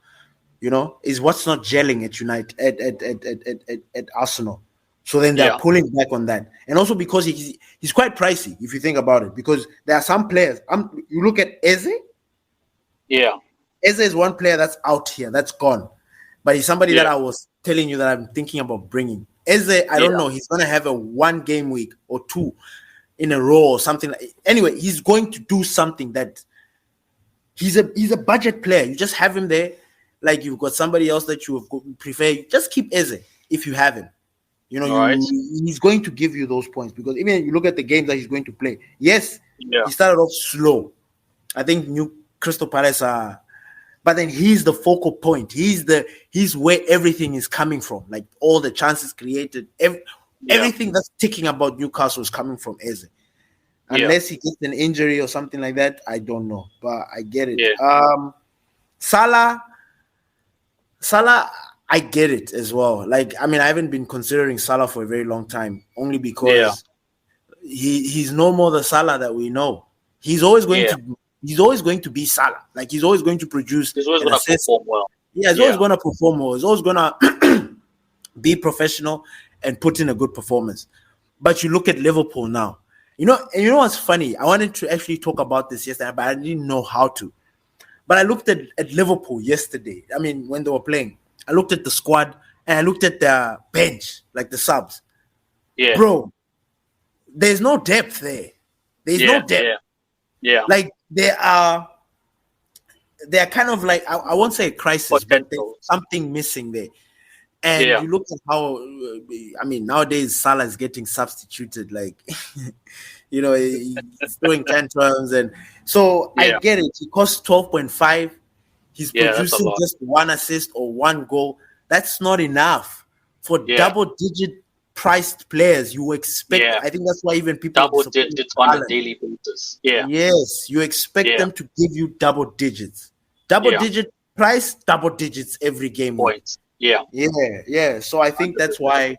You know, is what's not gelling at United at Arsenal. So then they're Yeah. pulling back on that. And also because he's quite pricey if you think about it, because there are some players. You look at Eze. Yeah. Eze is one player that's out here, that's gone. But he's somebody that Yeah. I was telling you that I'm thinking about bringing. Eze, I don't Yeah. know. He's going to have a 1 game week or 2 in a row or something. Anyway, he's going to do something that he's a budget player. You just have him there. Like you've got somebody else that you prefer. Just keep Eze if you have him. You know, All right. he's going to give you those points because even you look at the games that he's going to play. Yes, Yeah. he started off slow. I think New Crystal Palace are, but then he's the focal point. He's where everything is coming from. Like all the chances created, Yeah. everything that's ticking about Newcastle is coming from Eze. Yeah. Unless he gets an injury or something like that, I don't know. But I get it. Yeah. Salah, I get it as well. Like, I mean, I haven't been considering Salah for a very long time, only Yeah. because he's no more the Salah that we know. He's always going Yeah. to he's always going to be Salah. Like he's always going to produce He's always an gonna assist. perform well. Yeah, he's always Yeah. going to perform well. He's always going to be professional and put in a good performance. But you look at Liverpool now. And you know what's funny? I wanted to actually talk about this yesterday, but I didn't know how to. But I looked at Liverpool yesterday. I mean, when they were playing, I looked at the squad and I looked at their bench, like the subs. Yeah. Bro, there's no depth there. There's no Yeah. depth. Yeah. Yeah. Like they're kind of like I won't say a crisis, but there's Potentials. something missing there. And Yeah. you look at how, I mean, nowadays Salah is getting substituted, like, he's doing tantrums. And so I Yeah. get it. He costs 12.5. He's Yeah. That's a producing lot. just 1 assist or 1 goal. That's not enough for Yeah. double-digit priced players. You expect, Yeah. I think that's why even people Double disappointed digits on a Haaland. daily basis. Yeah. Yes, you expect Yeah. them to give you double digits. Double Yeah. digit price, double digits every game week. Points. Yeah. Yeah. So I think that's why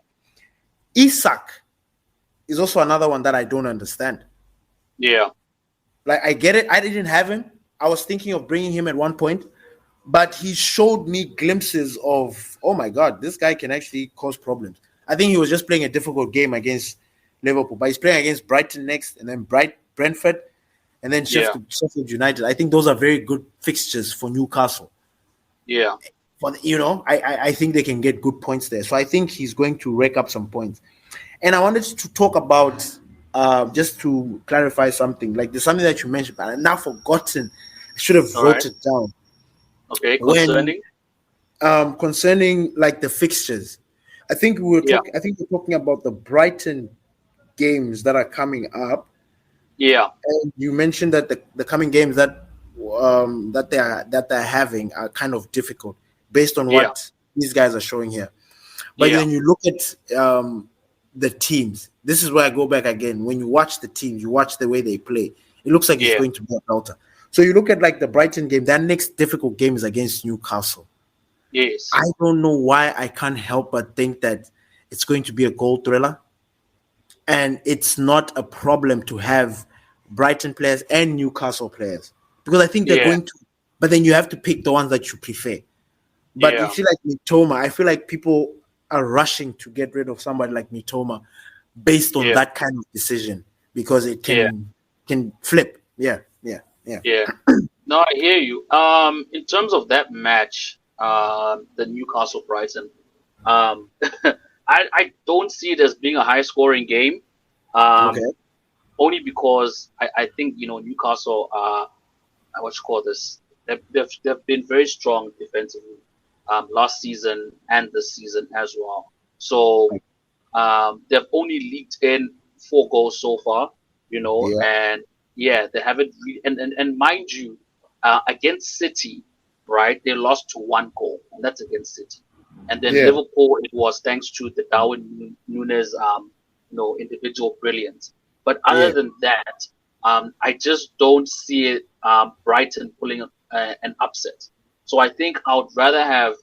Isak is also another one that I don't understand. Yeah. Like I get it. I didn't have him. I was thinking of bringing him at one point, but he showed me glimpses of, oh my God, this guy can actually cause problems. I think he was just playing a difficult game against Liverpool, but he's playing against Brighton next, and then Brentford, and then Yeah. Sheffield United. I think those are very good fixtures for Newcastle. Yeah. But I think they can get good points there. So I think he's going to rake up some points. And I wanted to talk about just to clarify something. Like there's something that you mentioned, but I've now forgotten. I should have All wrote right. it down. Okay. When Concerning. concerning like the fixtures, I think we're talking about the Brighton games that are coming up. Yeah. And you mentioned that the coming games that they're having are kind of difficult based on Yeah. what these guys are showing here. But Yeah. then you look at the teams. This is where I go back again. When you watch the teams, you watch the way they play. It looks like it's Yeah. going to be a belter. So you look at like the Brighton game. That next difficult game is against Newcastle. Yes. I don't know why I can't help but think that it's going to be a goal thriller. And it's not a problem to have Brighton players and Newcastle players because I think they're Yeah. going to. But then you have to pick the ones that you prefer. But Yeah. you see, like Mitoma, I feel like people are rushing to get rid of somebody like Mitoma based on Yeah. that kind of decision because it Yeah. can flip. Yeah. Yeah. No, I hear you. In terms of that match, the Newcastle Brighton, um, I don't see it as being a high scoring game. Okay. Only because I think Newcastle what you call this, they've been very strong defensively last season and this season as well. So they've only leaked in 4 goals so far, Yeah. and yeah, they haven't really, and mind you, against City, right? They lost to 1 goal, and that's against City. And then Yeah. Liverpool, it was thanks to the Darwin Nunes, individual brilliance. But other Yeah. than that, I just don't see it, Brighton pulling an upset. So I think I would rather have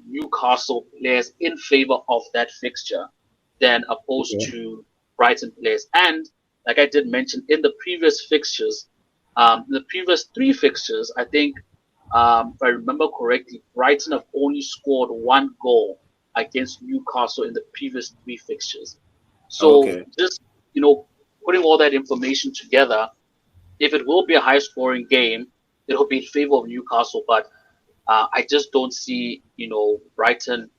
Newcastle players in favor of that fixture than opposed Okay. to Brighton players. And like I did mention in the previous fixtures, the previous 3 fixtures, I think, if I remember correctly, Brighton have only scored 1 goal against Newcastle in the previous 3 fixtures. So Okay. just, putting all that information together, if it will be a high scoring game, it will be in favor of Newcastle. But I just don't see, Brighton,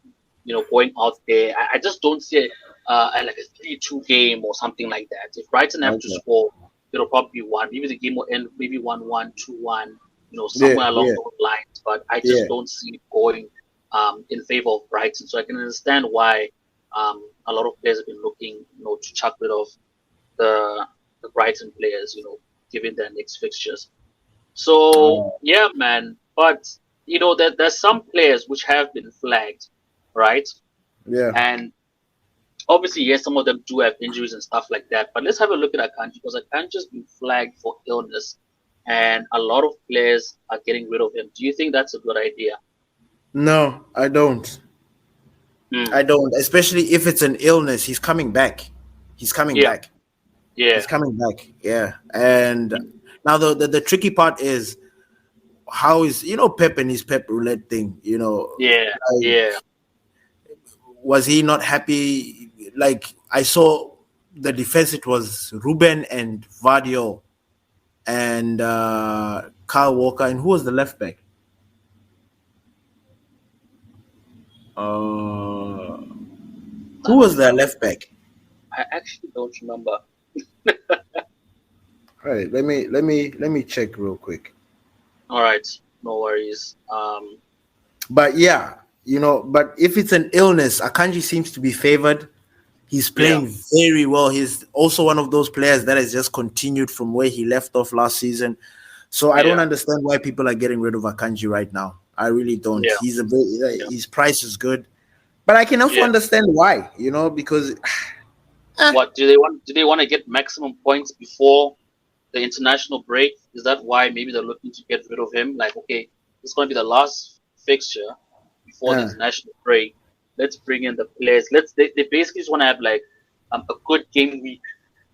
going out there. I just don't see like a 3-2 game or something like that. If Brighton have to Okay. score, it'll probably be one. Maybe the game will end maybe 1-1, 2-1, Yeah. somewhere along Yeah. those lines. But I Yeah. just don't see it going in favor of Brighton. So I can understand why a lot of players have been looking, to chuck rid of the Brighton players, given their next fixtures. So yeah, man. But there's some players which have been flagged, right? Yeah. And obviously, yes, some of them do have injuries and stuff like that. But let's have a look at Akanji, because Akanji's been flagged for illness, and a lot of players are getting rid of him. Do you think that's a good idea? No, I don't. I don't. Especially if it's an illness. He's coming back. He's coming Yeah, back. yeah, He's coming back. Yeah. And now the tricky part is how is Pep and his Pep roulette thing. yeah, Like, yeah. was he not happy? Like I saw the defense. It was Ruben and Vardio and Kyle Walker, and who was the left back? Uh, who was the left back? I actually don't remember. All right, let me check real quick. All right, no worries. But yeah, but if it's an illness, Akanji seems to be favored. He's playing very well. He's also one of those players that has just continued from where he left off last season. So I don't understand why people are getting rid of Akanji right now. I really don't. Yeah, His price is good, but I can also yeah. understand why. Because What do they want to get maximum points before the international break? Is that why maybe they're looking to get rid of him? Like, okay, this is going to be the last fixture before the international break. Let's bring in the players. They basically just want to have like a good game week.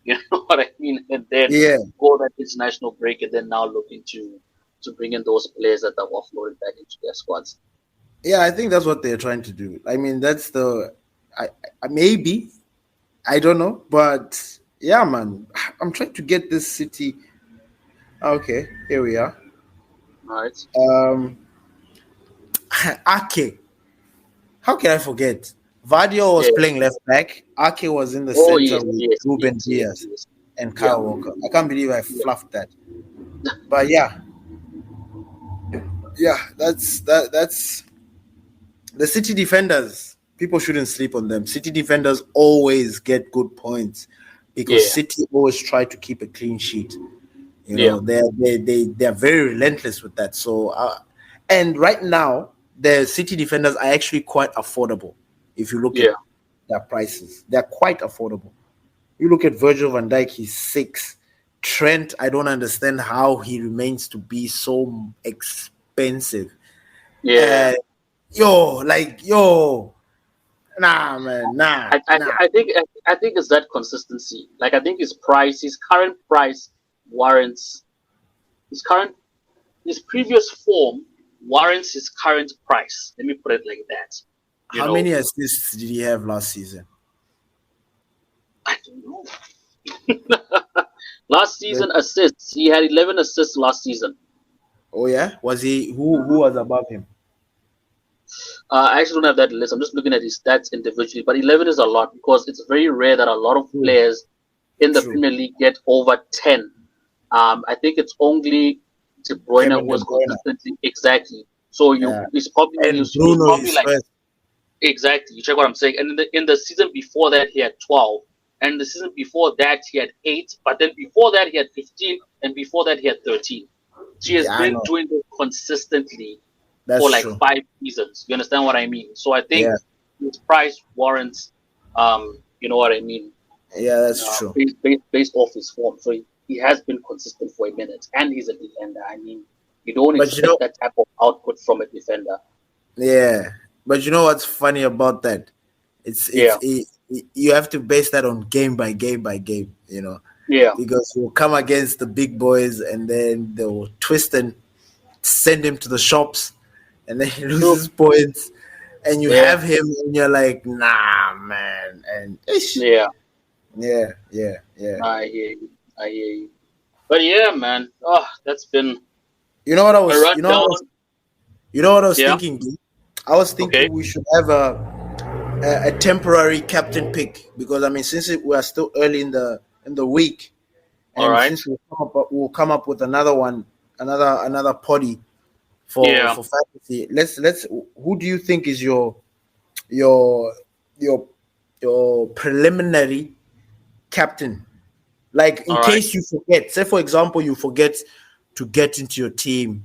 You know what I mean? And then go that international break, and then now looking to bring in those players that are offloaded back into their squads. yeah, I think that's what they're trying to do. I mean, maybe I don't know, but yeah, man, I'm trying to get this City. Okay, here we are. All right. Ake. How can I forget? Vardio was playing left back. Ake was in the Oh center yes, with yes, Ruben yes, Diaz yes. and Yeah. Kyle Walker. I can't believe I fluffed that. But yeah, that's the City defenders. People shouldn't sleep on them. City defenders always get good points because City always try to keep a clean sheet. They're very relentless with that. So, and right now the City defenders are actually quite affordable. If you look at their prices, they're quite affordable. You look at Virgil van Dijk, he's 6. Trent, I don't understand how he remains to be so expensive. Yeah. Nah, man, nah. I think it's that consistency. Like I think his current price warrants his previous form warrants his current price. Let me put it like that. How many assists did he have last season? I don't know. Last season assists. He had 11 assists last season. Oh yeah? Was he who was above him? I actually don't have that list. I'm just looking at his stats individually, but 11 is a lot because it's very rare that a lot of players in the Premier League get over 10. I think it's only De Bruyne who was consistently exactly. So he's probably like first. Exactly. You check what I'm saying. And in the season before that he had 12, and the season before that he had 8, but then before that he had 15, and before that he had 13. So he has been doing this consistently for like 5 seasons. You understand what I mean? So I think his price warrants, you know what I mean? Yeah, that's true. Based off his form. So he has been consistent for a minute, and he's a defender. I mean, you don't expect that type of output from a defender. Yeah, but you know what's funny about that? It's you have to base that on game by game by game, Yeah. because you'll come against the big boys and then they'll twist and send him to the shops, and then he True. loses points, and you Yeah. have him, and you're like, nah, man, and ish. Yeah. Yeah. I hear you. I hear you. But yeah, man. Oh, that's been You know what I a was, rundown. Yeah. thinking, D? I was Okay. thinking we should have a temporary captain pick, because I mean, since we are still early in the week, All and right. since we'll come up with another one, another poddy Yeah. for fantasy. Let's. Who do you think is your your your preliminary captain? Like, in All right. case you forget, say for example, you forget to get into your team,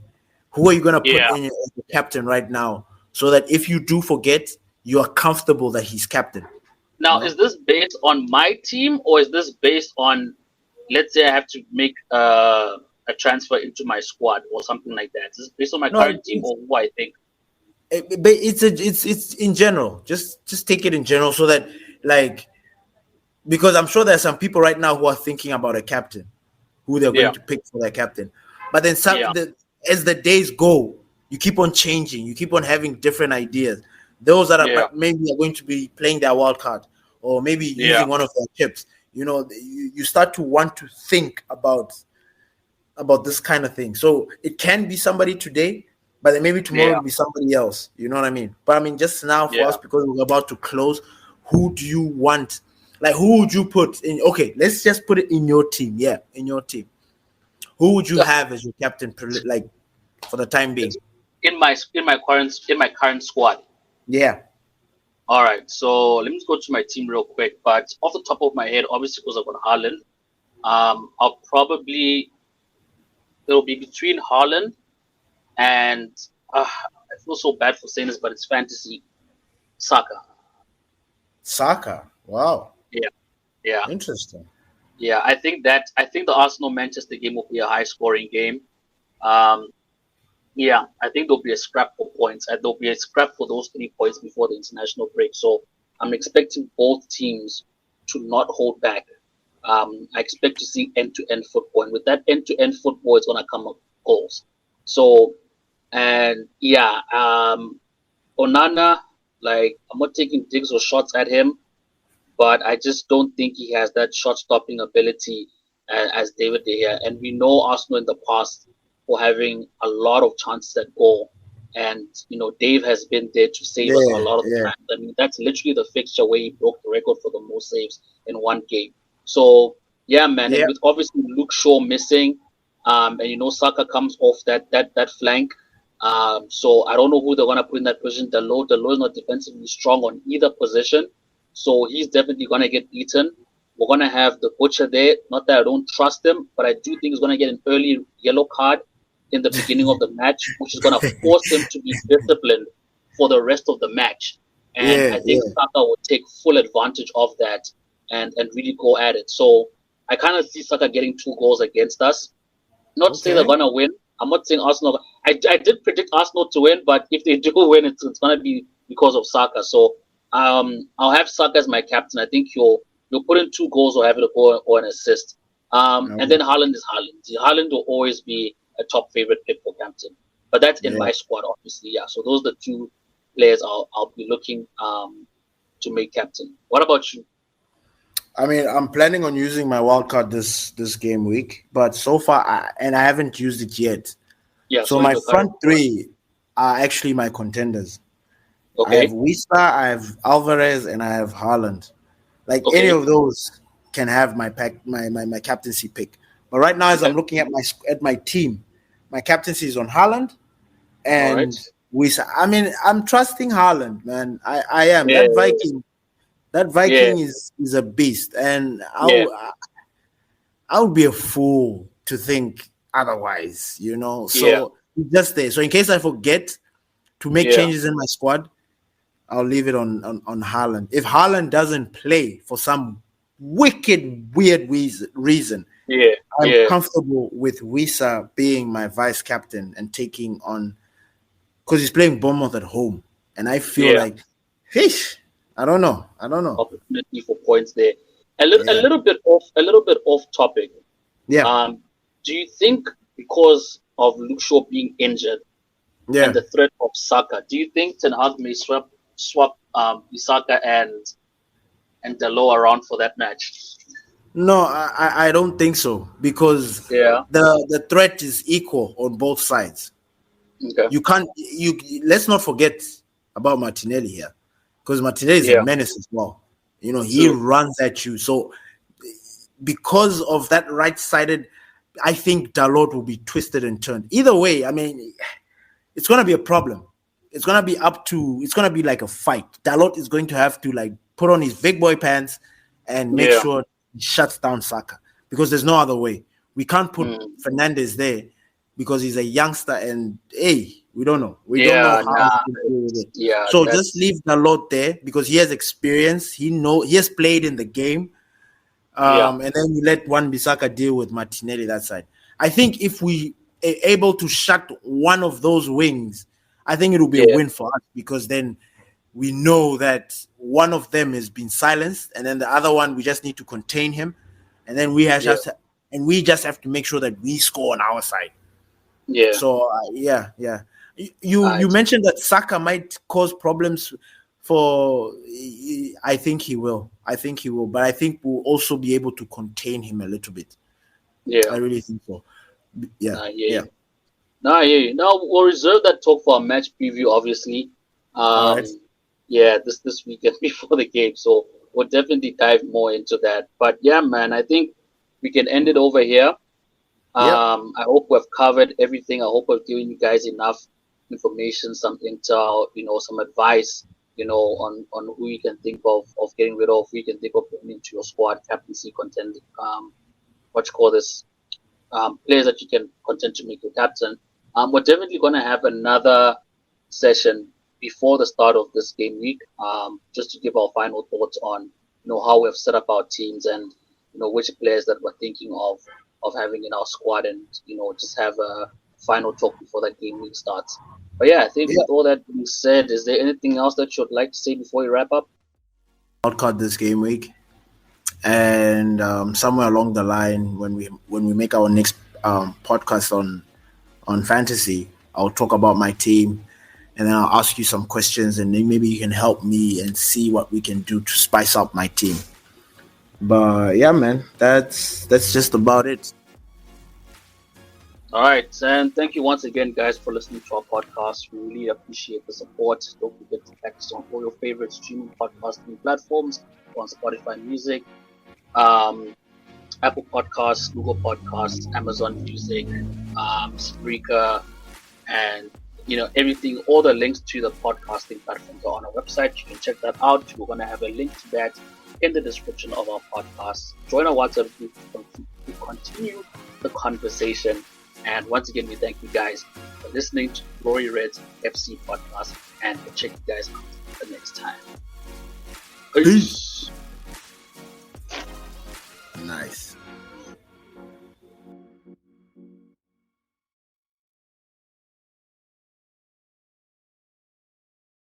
who are you gonna put Yeah. in as the captain right now, so that if you do forget, you are comfortable that he's captain. You Now, know? is this based on my team or is this based on, let's say I have to make a transfer into my squad or something like that? Is this based on my No, current team or who I think? but it's in general. Just take it in general, so that, like, because I'm sure there's some people right now who are thinking about a captain, who they're Yeah. going to pick for their captain. But then Yeah. as the days go, you keep on changing. You keep on having different ideas. Those that are Yeah. maybe are going to be playing their wild card, or maybe Yeah. using one of their chips. You start to want to think about this kind of thing. So it can be somebody today, but then maybe tomorrow Yeah. it'll be somebody else. You know what I mean? But I mean, just now for Yeah. us, because we're about to close, who do you want? Like, who would you put in? Okay, let's just put it in your team. Yeah, in your team. Who would you have as your captain, like, for the time being? It's in my current squad. Yeah. All right. So let me just go to my team real quick. But off the top of my head, obviously because I've got Haaland, I'll probably it'll be between Haaland and I feel so bad for saying this, but it's fantasy Saka. Saka. Wow. Yeah. Yeah. Interesting. Yeah, I think the Arsenal Manchester game will be a high scoring game. Um, yeah, I think there'll be a scrap for points, and there'll be a scrap for those 3 points before the international break. So I'm expecting both teams to not hold back. I expect to see end-to-end football, and with that end-to-end football, it's gonna come up goals. So, and yeah, Onana, like, I'm not taking digs or shots at him, but I just don't think he has that shot-stopping ability as David De Gea. And we know Arsenal in the past for having a lot of chances at goal. And, Dave has been there to save us a Yeah. lot of the Yeah. time. I mean, that's literally the fixture where he broke the record for the most saves in one game. So, yeah, man. And Yeah. with obviously Luke Shaw missing, and Saka comes off that flank. So I don't know who they're gonna put in that position. Dalot is not defensively strong on either position. So he's definitely going to get beaten. We're going to have the Butcher there. Not that I don't trust him, but I do think he's going to get an early yellow card in the beginning of the match, which is going to force him to be disciplined for the rest of the match. And Yeah. I think Yeah. Saka will take full advantage of that and really go at it. So I kind of see Saka getting 2 goals against us. Not to say they're Okay. going to win. I'm not saying Arsenal. I did predict Arsenal to win, but if they do win, it's going to be because of Saka. So I'll have Saka as my captain. I think you'll put in 2 goals or have it a goal or an assist. And then Haaland is Haaland. Haaland will always be a top favorite pick for captain. But that's in Yeah. my squad, obviously. Yeah. So those are the 2 players I'll be looking to make captain. What about you? I mean, I'm planning on using my wild card this game week, but so far, I haven't used it yet. Yeah. So So in my your current front three are actually my contenders. I have okay, Wista, I have Alvarez, and I have Haaland. Like, any okay, of those can have my captaincy pick. But right now, as okay, I'm looking at my team, my captaincy is on Haaland all right. and Wista. I mean, I'm trusting Haaland, man. I am. Yeah, That yeah, Viking is a beast, and yeah, I would be a fool to think otherwise. yeah, So just there. So in case I forget to make yeah, changes in my squad, I'll leave it on Haaland. If Haaland doesn't play for some wicked weird reason, yeah, I'm yeah, comfortable with Wisa being my vice captain and taking on, because he's playing Bournemouth at home, and I feel yeah, like, fish. I don't know. Opportunity for points there. A Yeah. little bit off topic. Yeah. Do you think because of Luke Shaw being injured and Yeah. the threat of Saka, do you think Ten Hag may swap Saka and Dalot around for that match? No, I don't think so, because Yeah. the threat is equal on both sides. Okay. You can't you Let's not forget about Martinelli here, because Martinelli is a Yeah. menace as well. He True. runs at you. So because of that right-sided, I think Dalot will be twisted and turned. Either way, I mean, it's gonna be a problem. It's gonna be like a fight. Dalot is going to have to like put on his big boy pants and make Yeah. sure he shuts down Saka, because there's no other way. We can't put Mm. Fernandez there because he's a youngster, and hey, we don't know. We don't know Yeah. how Nah. he can deal with it. Yeah. So just That's. leave Dalot there because he has experience. He has played in the game. Yeah. And then you let Wan-Bissaka deal with Martinelli that side. I think if we are able to shut one of those wings, I think it will be a Yeah. win for us, because then we know that one of them has been silenced, and then the other one we just need to contain him, and then Yeah. we just have to make sure that we score on our side. Yeah. So yeah. You Alright. mentioned that Saka might cause problems for. I think he will. But I think we'll also be able to contain him a little bit. Yeah. I really think so. Yeah, Nah, yeah. yeah. Nah, yeah. Now we'll reserve that talk for a match preview, obviously. All Um, right. yeah, this weekend before the game, so we'll definitely dive more into that. But yeah, man, I think we can end it over here. Yep. I hope we've covered everything. I hope we've given you guys enough information, some intel, some advice, on who you can think of getting rid of, who you can think of putting into your squad, captaincy content, what you call this, players that you can content to make your captain. We're definitely going to have another session before the start of this game week, just to give our final thoughts on how we've set up our teams and which players that we're thinking of having in our squad, and just have a final talk before that game week starts. But yeah, I think Yeah. with all that being said, is there anything else that you'd like to say before we wrap up? Outcut this game week, and somewhere along the line, when we make our next podcast on fantasy, I'll talk about my team, and then I'll ask you some questions, and then maybe you can help me and see what we can do to spice up my team. But yeah, man, that's just about it. All right, and thank you once again, guys, for listening to our podcast. We really appreciate the support. Don't forget to catch us on all your favorite streaming podcasting platforms, on Spotify Music, Apple Podcasts, Google Podcasts, Amazon Music, Spreaker, and everything. All the links to the podcasting platforms are on our website. You can check that out. We're going to have a link to that in the description of our podcast. Join our WhatsApp group to continue the conversation. And once again, we thank you guys for listening to Glory Red's FC podcast, and we'll check you guys out the next time. Peace. Nice.